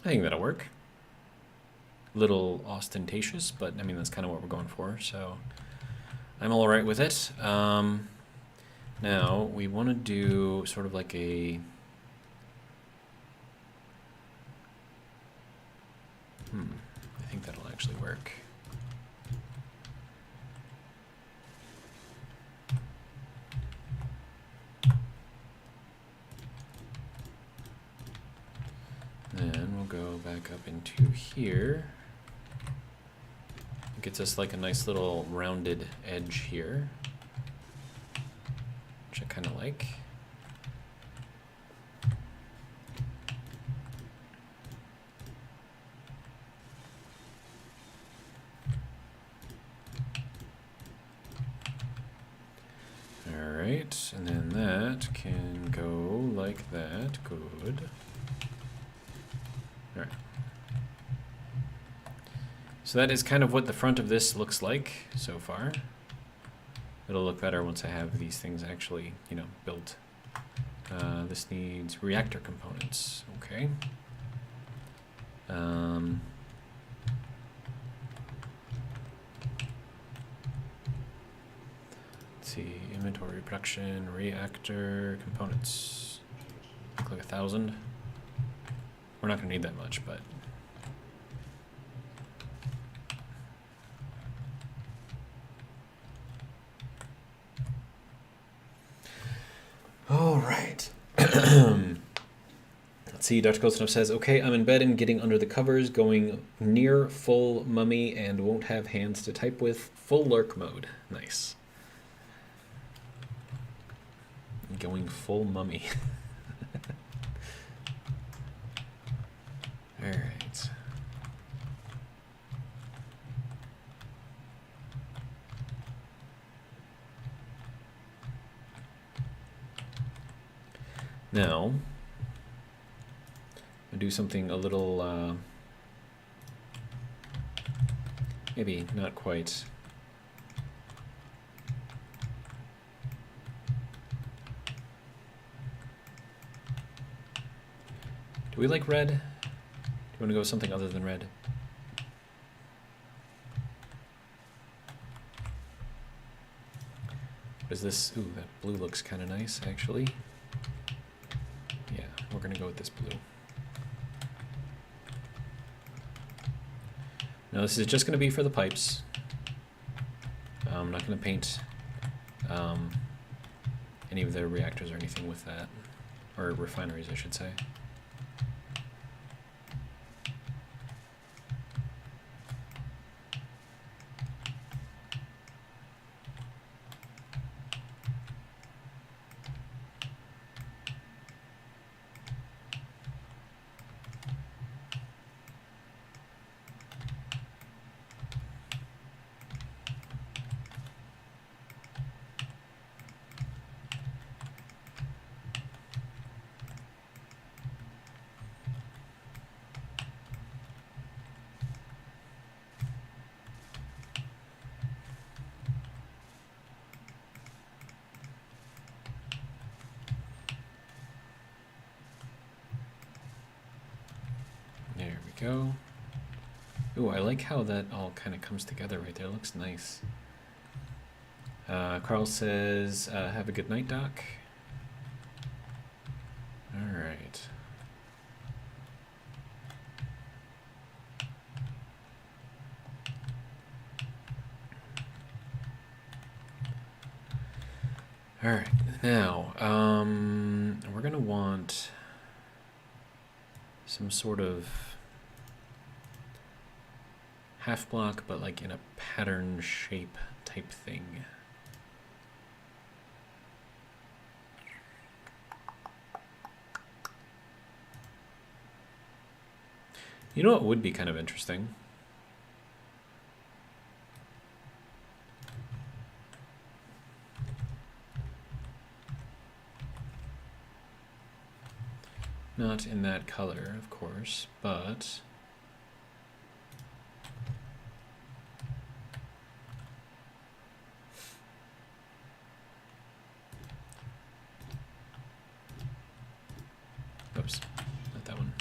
I think that'll work. Little ostentatious, but I mean, that's kind of what we're going for, so I'm all right with it. Now, we want to do sort of like a... I think that'll actually work. Then we'll go back up into here. It gets us like a nice little rounded edge here, which I kind of like. All right, and then that can go like that. Good. All right. So that is kind of what the front of this looks like so far. It'll look better once I have these things actually, you know, built. This needs reactor components. Okay. Let's see, inventory, production, reactor components. Look like 1,000. We're not going to need that much, but. All right. Let's see, Dr. Goldstuff says, okay, I'm in bed and getting under the covers, going near full mummy and won't have hands to type with. Full lurk mode. Nice. Going full mummy. All right. Now, I'll do something a little, maybe not quite. Do we like red? Do you want to go with something other than red? What is this? Ooh, that blue looks kind of nice, actually. Yeah, we're going to go with this blue. Now this is just going to be for the pipes. I'm not going to paint any of the reactors or anything with that. Or refineries, I should say. There we go. Ooh, I like how that all kind of comes together right there. It looks nice. Carl says, have a good night, Doc. All right. All right, now, we're gonna want some sort of half block, but like in a pattern shape type thing. You know what would be kind of interesting? Not in that color, of course, but oops, not that one.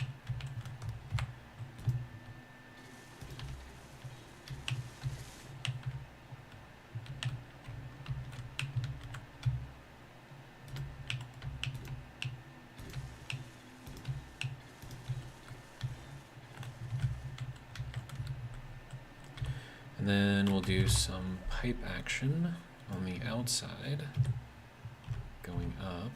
And then we'll do some pipe action on the outside, going up.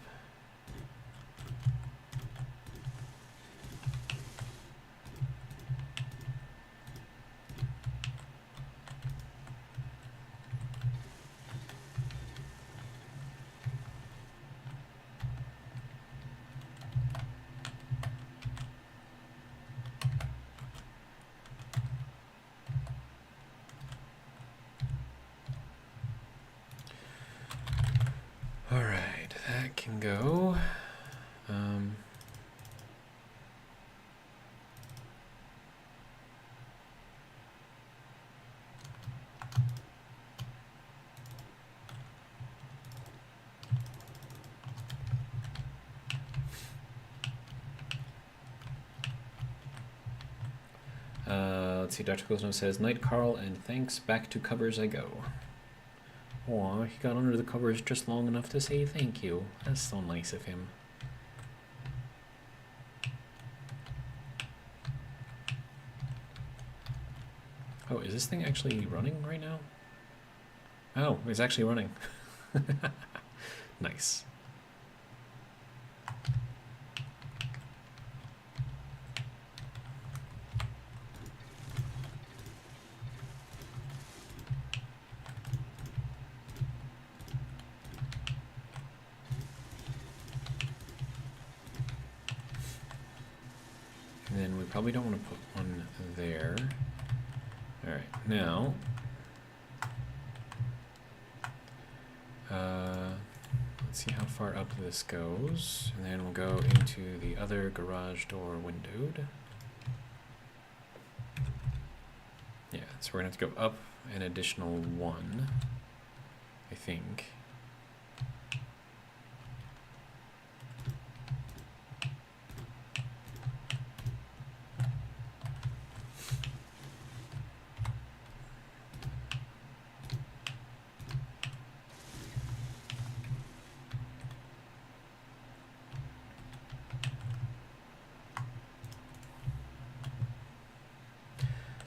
All right, that can go. Let's see, Dr. Cosno says, night, Carl, and thanks, back to covers I go. Aw, he got under the covers just long enough to say thank you. That's so nice of him. Oh, is this thing actually running right now? Oh, it's actually running. Nice. And then we probably don't want to put one there. All right, now let's see how far up this goes, and then we'll go into the other garage door windowed. Yeah, so we're gonna have to go up an additional one, I think.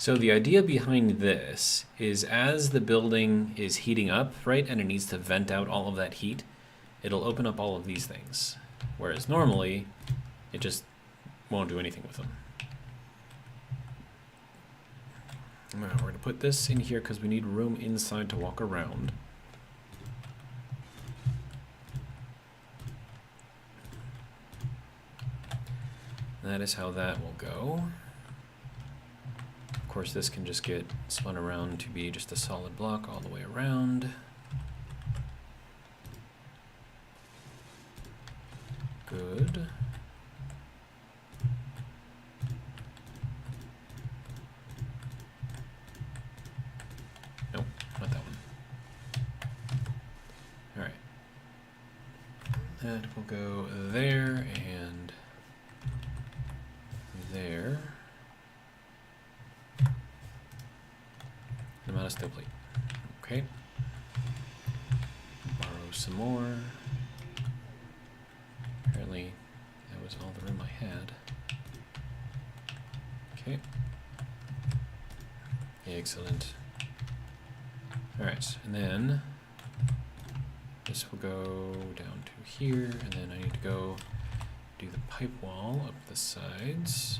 So the idea behind this is as the building is heating up, right, and it needs to vent out all of that heat, it'll open up all of these things. Whereas normally, it just won't do anything with them. Now we're going to put this in here because we need room inside to walk around. That is how that will go. Of course, this can just get spun around to be just a solid block all the way around. Good. Nope, not that one. All right. That will go there and there. I'm out of steel plate. Okay. Borrow some more. Apparently, that was all the room I had. Okay. Excellent. Alright, and then this will go down to here, and then I need to go do the pipe wall up the sides.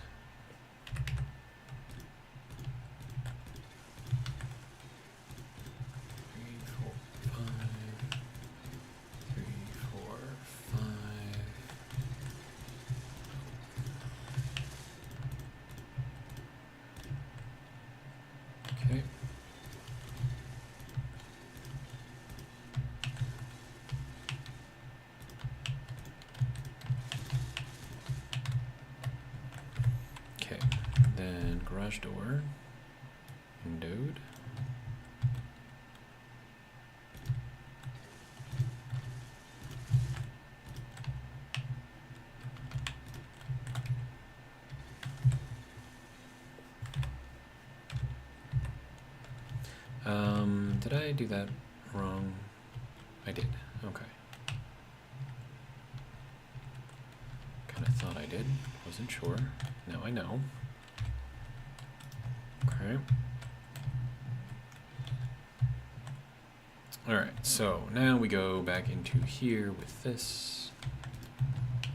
Garage door, windowed. Did I do that wrong? I did. Okay. Kind of thought I did. Wasn't sure. Now I know. Okay. Alright, so now we go back into here with this.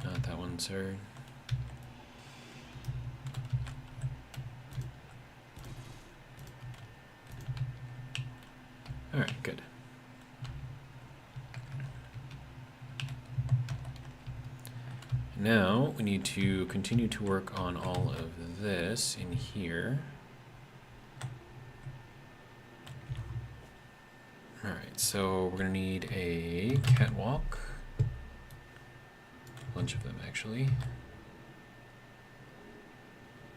Not that one, sir. Alright, good. Now we need to continue to work on all of this in here. Alright, so we're going to need a catwalk. A bunch of them, actually.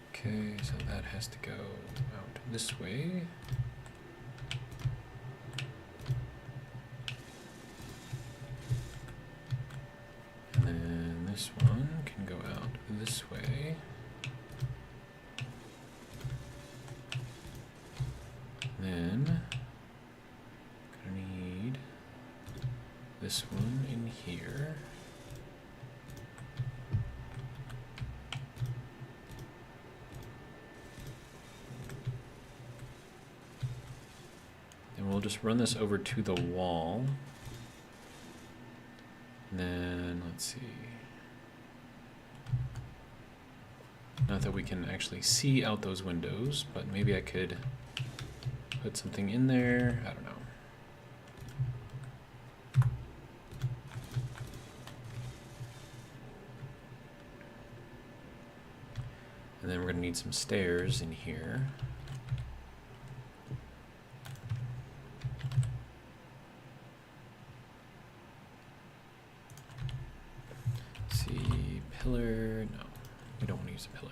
Okay, so that has to go out this way. And then this one can go out this way. Then this one in here. And we'll just run this over to the wall. And then, let's see. Not that we can actually see out those windows, but maybe I could put something in there. I don't know. And then we're going to need some stairs in here. Let's see, pillar. No, we don't want to use a pillar.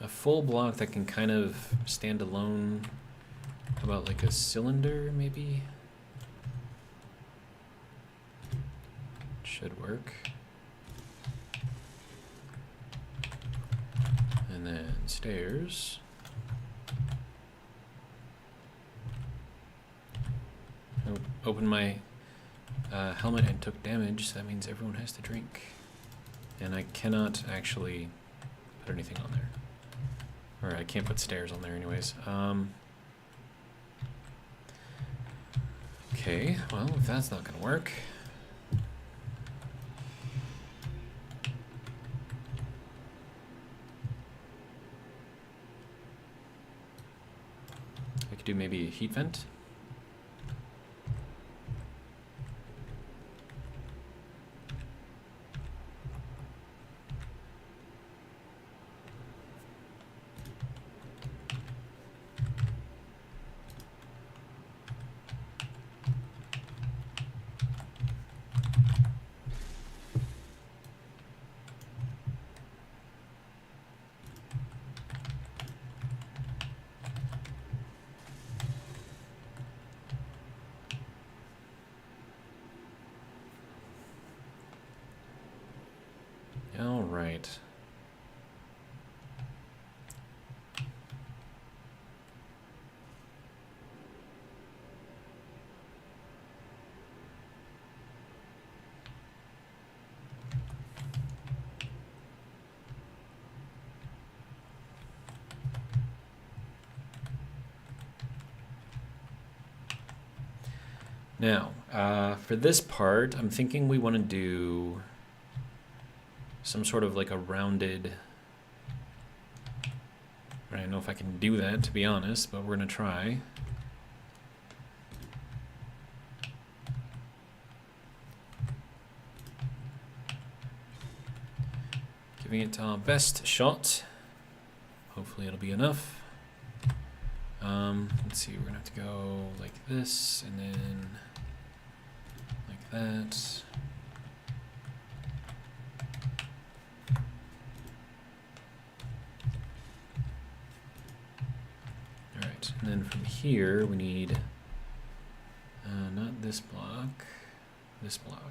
A full block that can kind of stand alone. How about like a cylinder, maybe? Should work. And then stairs. Oh, opened my helmet and took damage, so that means everyone has to drink. And I cannot actually put anything on there. Or I can't put stairs on there anyways. Okay, well, if that's not gonna work. I could do maybe a heat vent. All right. Now, for this part, I'm thinking we want to do some sort of like a rounded, I don't know if I can do that, to be honest, but we're going to try. Giving it our best shot. Hopefully it'll be enough. Let's see, we're going to have to go like this, and then like that. Alright, and then from here we need, not this block, this block.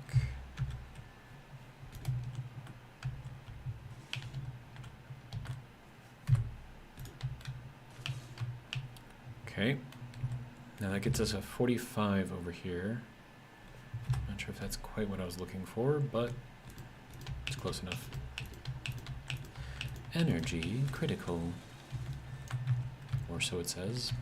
Okay, now that gets us a 45 over here. Not sure if that's quite what I was looking for, but it's close enough. Energy critical, or so it says.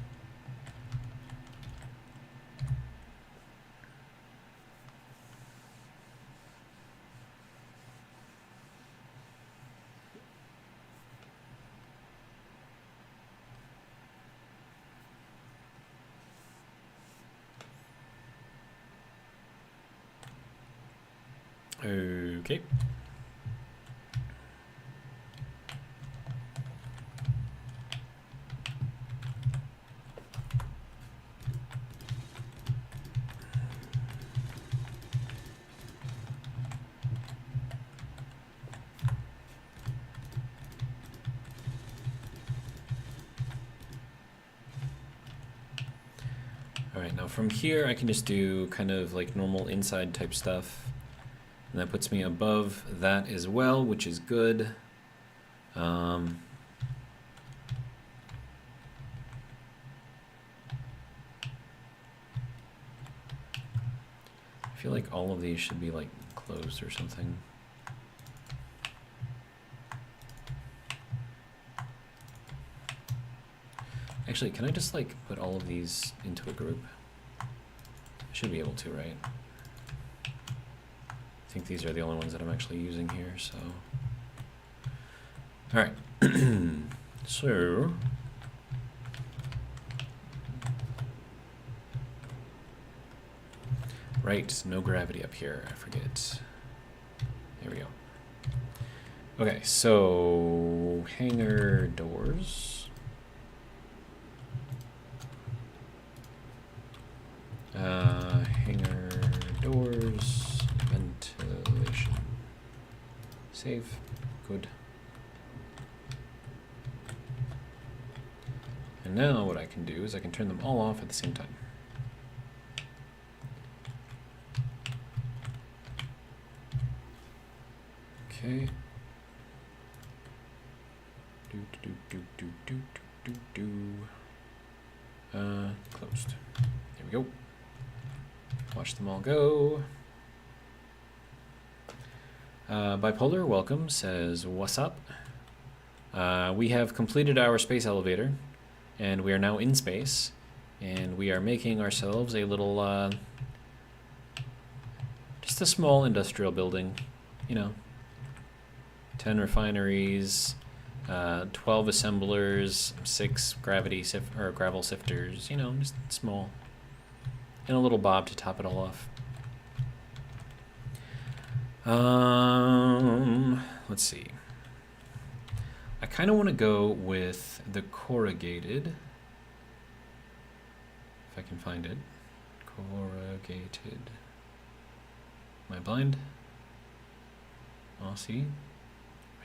Okay. Alright, now from here I can just do kind of like normal inside type stuff. And that puts me above that as well, which is good. I feel like all of these should be like closed or something. Actually, can I just like put all of these into a group? I should be able to, right? I think these are the only ones that I'm actually using here, so. All right, so. Right, no gravity up here, I forget. There we go. Okay, so hangar doors. Hangar doors, ventilation. Save, good. And now what I can do is I can turn them all off at the same time. Okay. Closed. There we go. Watch them all go. Bipolar, welcome, says, what's up? We have completed our space elevator, and we are now in space, and we are making ourselves a little, just a small industrial building, you know, 10 refineries, 12 assemblers, 6 gravel sifters, you know, just small, and a little bob to top it all off. Let's see. I kind of want to go with the corrugated, if I can find it. Corrugated. Am I blind? Mossy.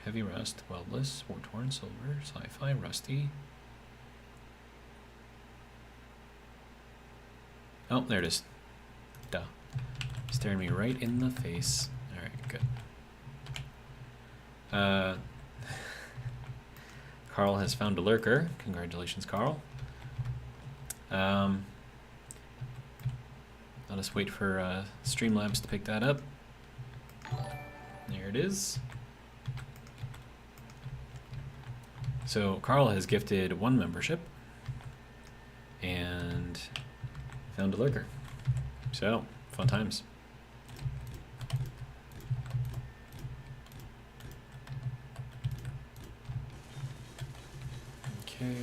Heavy rust, weldless, war-torn silver, sci-fi, rusty. Oh, there it is. Duh. Staring me right in the face. Alright, good. Carl has found a lurker. Congratulations, Carl. Let us wait for Streamlabs to pick that up. There it is. So Carl has gifted 1 membership and found a lurker. So, fun times. Okay.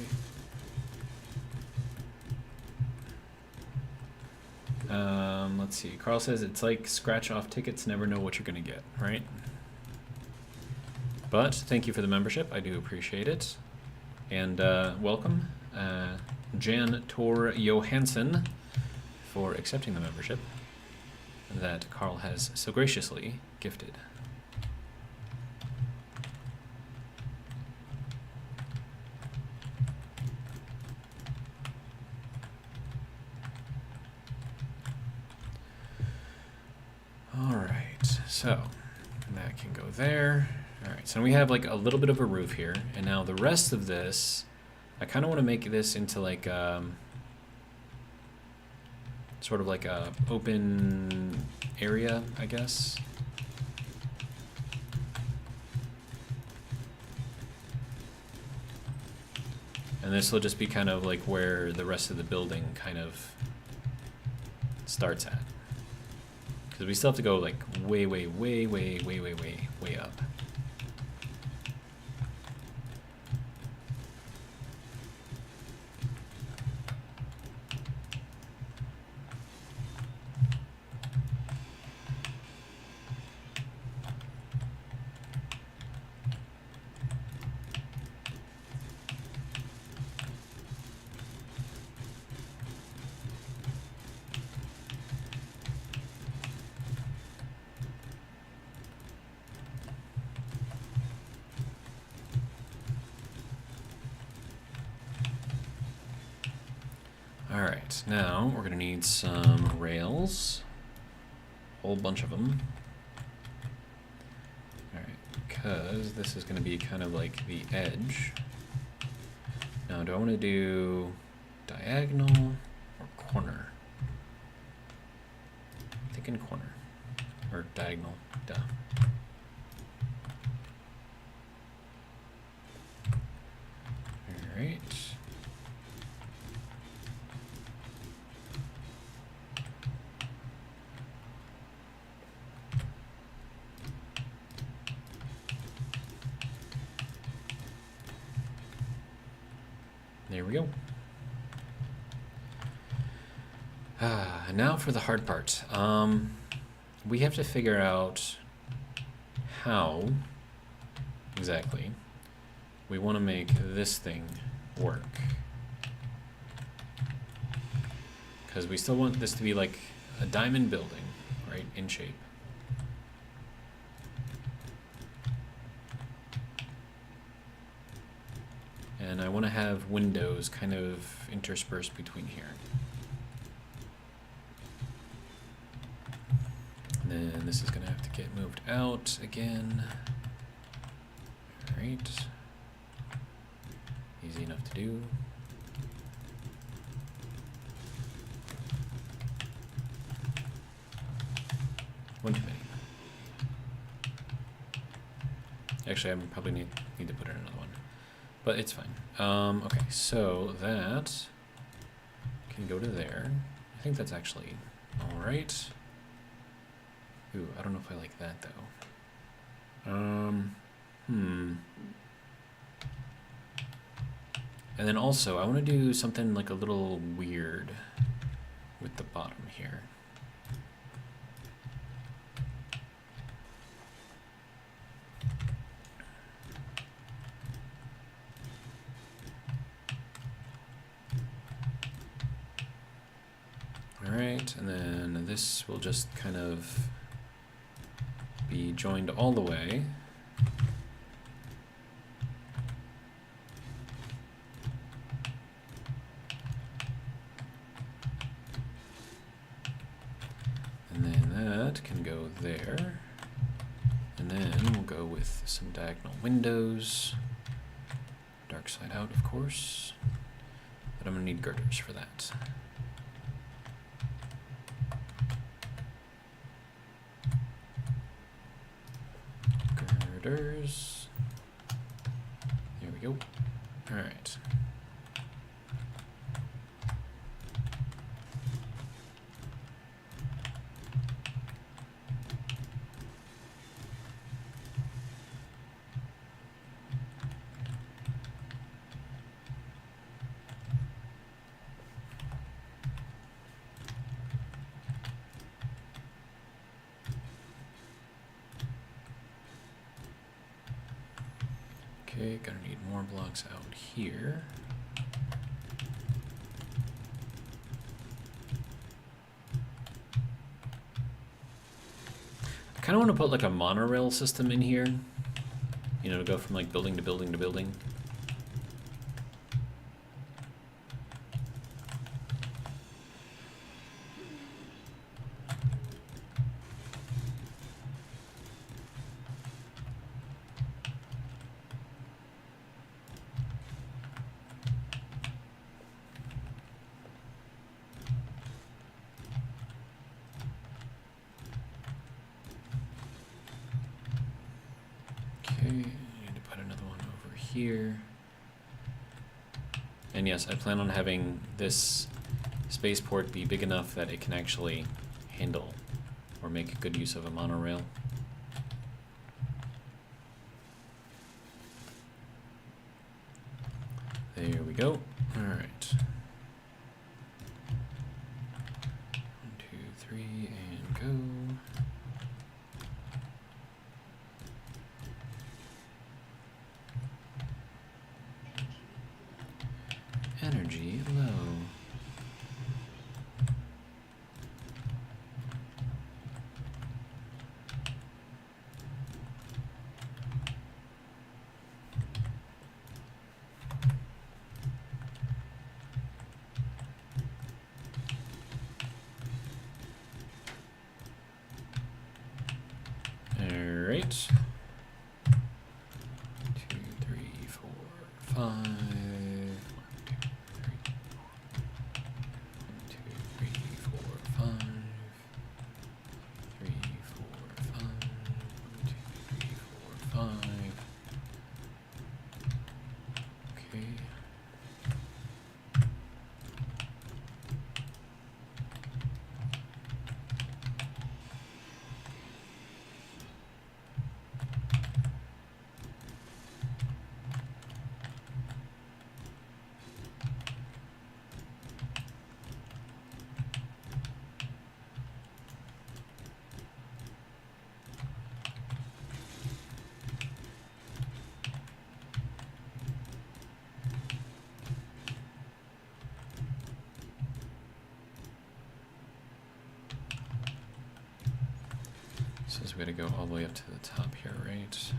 Let's see. Carl says it's like scratch off tickets, never know what you're gonna get, right? But thank you for the membership. I do appreciate it. And welcome, Jan Tor Johansson, for accepting the membership that Carl has so graciously gifted. Alright, so that can go there. Alright, so we have like a little bit of a roof here, and now the rest of this, I kind of want to make this into like sort of like a open area, I guess. And this will just be kind of like where the rest of the building kind of starts at. Because we still have to go like way up. Alright, now we're gonna need some rails. A whole bunch of them. Alright, because this is gonna be kind of like the edge. Now, do I want to do diagonal or corner? I'm thinking corner. Or diagonal, duh. Alright. There we go. And now for the hard part. We have to figure out how exactly we want to make this thing work. Because we still want this to be like a diamond building, right, in shape. And I want to have windows kind of interspersed between here. And then this is going to have to get moved out again. All right. Easy enough to do. One too many. Actually, I probably need to put in another one, but it's fine. Okay, so that can go to there. I think that's actually all right. Ooh, I don't know if I like that though. And then also, I want to do something like a little weird with the bottom here. All right, and then this will just kind of be joined all the way. And then that can go there. And then we'll go with some diagonal windows. Dark side out, of course. But I'm gonna need girders for that. Girders. There we go. All right. Okay, gonna need more blocks out here. I kind of want to put like a monorail system in here, you know, to go from like building to building to building. Here. And yes, I plan on having this spaceport be big enough that it can actually handle or make good use of a monorail. There we go. All right. 1, 2, 3, and go. Energy low. All right. 2, 3, 4, 5. So we gotta go all the way up to the top here, right?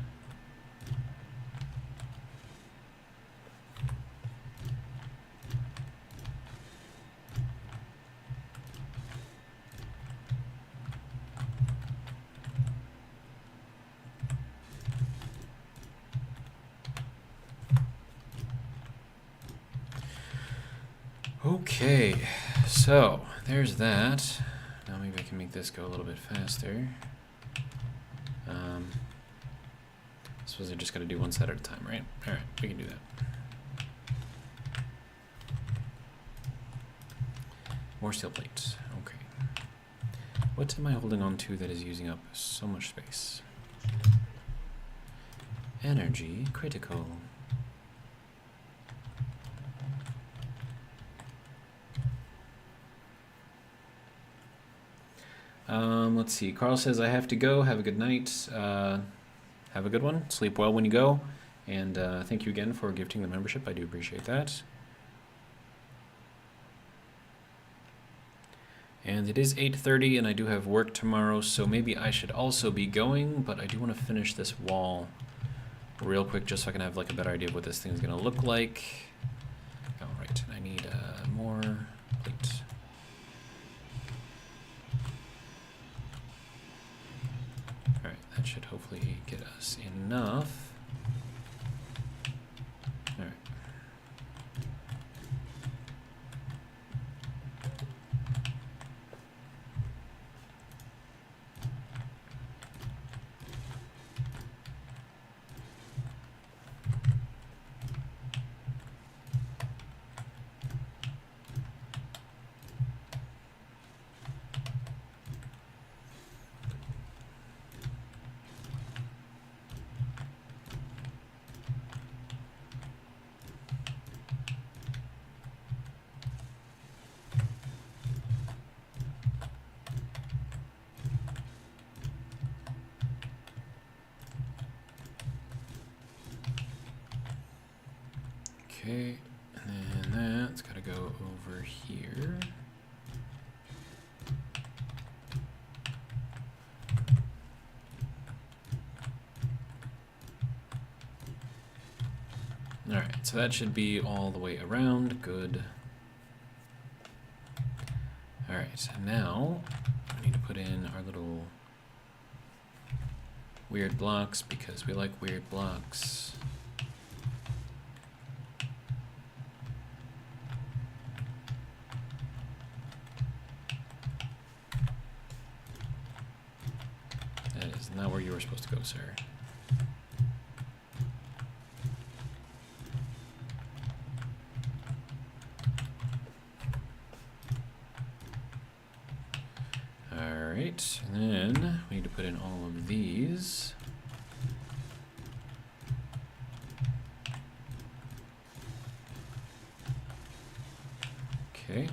Okay, so there's that. Now maybe I can make this go a little bit faster. suppose I just got to do one side at a time, right? All right, we can do that. More steel plates. Okay. What am I holding on to that is using up so much space? Energy critical. Let's see. Carl says, I have to go. Have a good night. Have a good one. Sleep well when you go. And thank you again for gifting the membership. I do appreciate that. And it is 8:30 and I do have work tomorrow, so maybe I should also be going, but I do want to finish this wall real quick just so I can have like a better idea of what this thing is going to look like. All right, I need more plate. All right, that should hopefully get us enough. All right. Okay, and then that's got to go over here. All right, so that should be all the way around. Good. All right, now we need to put in our little weird blocks because we like weird blocks. That is not where you were supposed to go, sir. Alright, and then we need to put in all of these. Okay.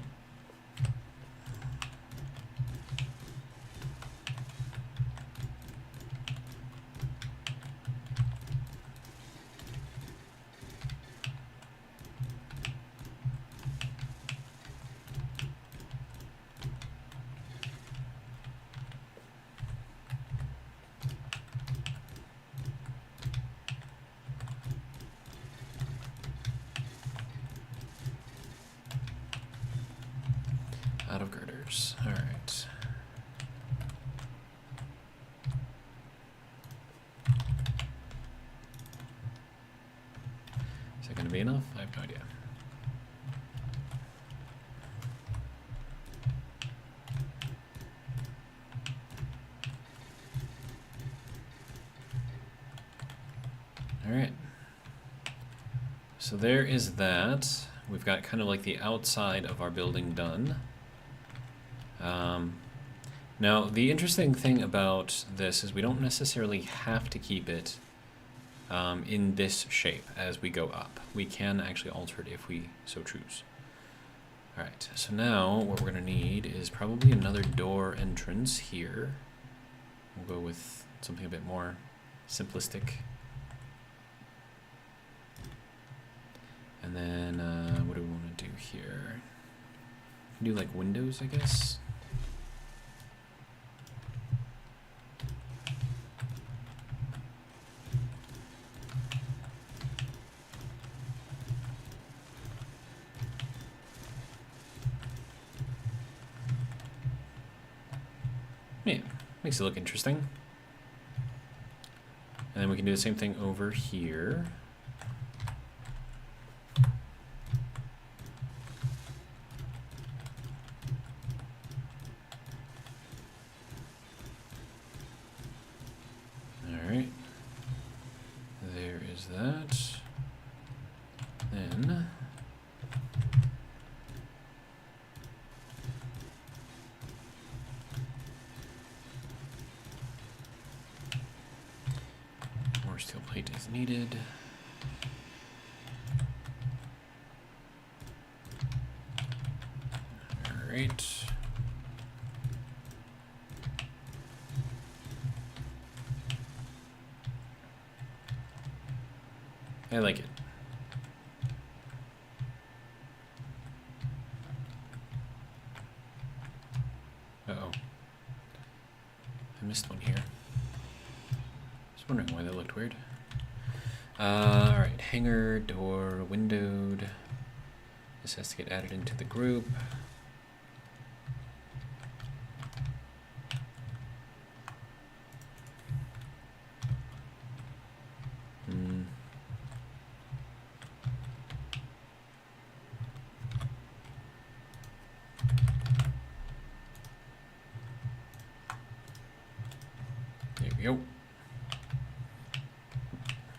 Out of girders. All right. Is that going to be enough? I have no idea. All right. So there is that. We've got kind of like the outside of our building done. Now, the interesting thing about this is we don't necessarily have to keep it in this shape as we go up. We can actually alter it if we so choose. All right, so now what we're going to need is probably another door entrance here. We'll go with something a bit more simplistic. And then what do we want to do here? We can do like windows, I guess. Yeah, makes it look interesting. And then we can do the same thing over here. All right. There's that. Then more steel plate is needed. All right. I like it. Uh-oh. I missed one here. Just wondering why that looked weird. Alright, hanger, door, windowed. This has to get added into the group. There we go.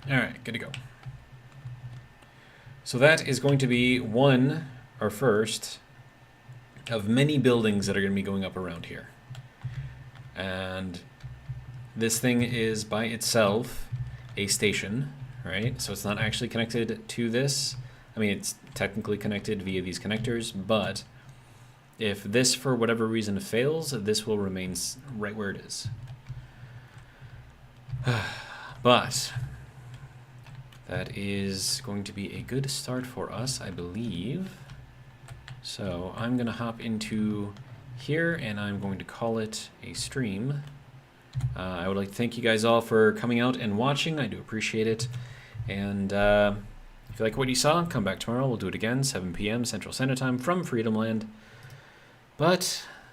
Alright, good to go. So that is going to be our first of many buildings that are going to be going up around here. And this thing is by itself a station, right? So it's not actually connected to this. I mean, it's technically connected via these connectors, but if this for whatever reason fails, this will remain right where it is. But that is going to be a good start for us, I believe. So I'm going to hop into here and I'm going to call it a stream. I would like to thank you guys all for coming out and watching. I do appreciate it. And if you like what you saw, come back tomorrow. We'll do it again, 7 p.m. Central Standard Time from Freedom Land. But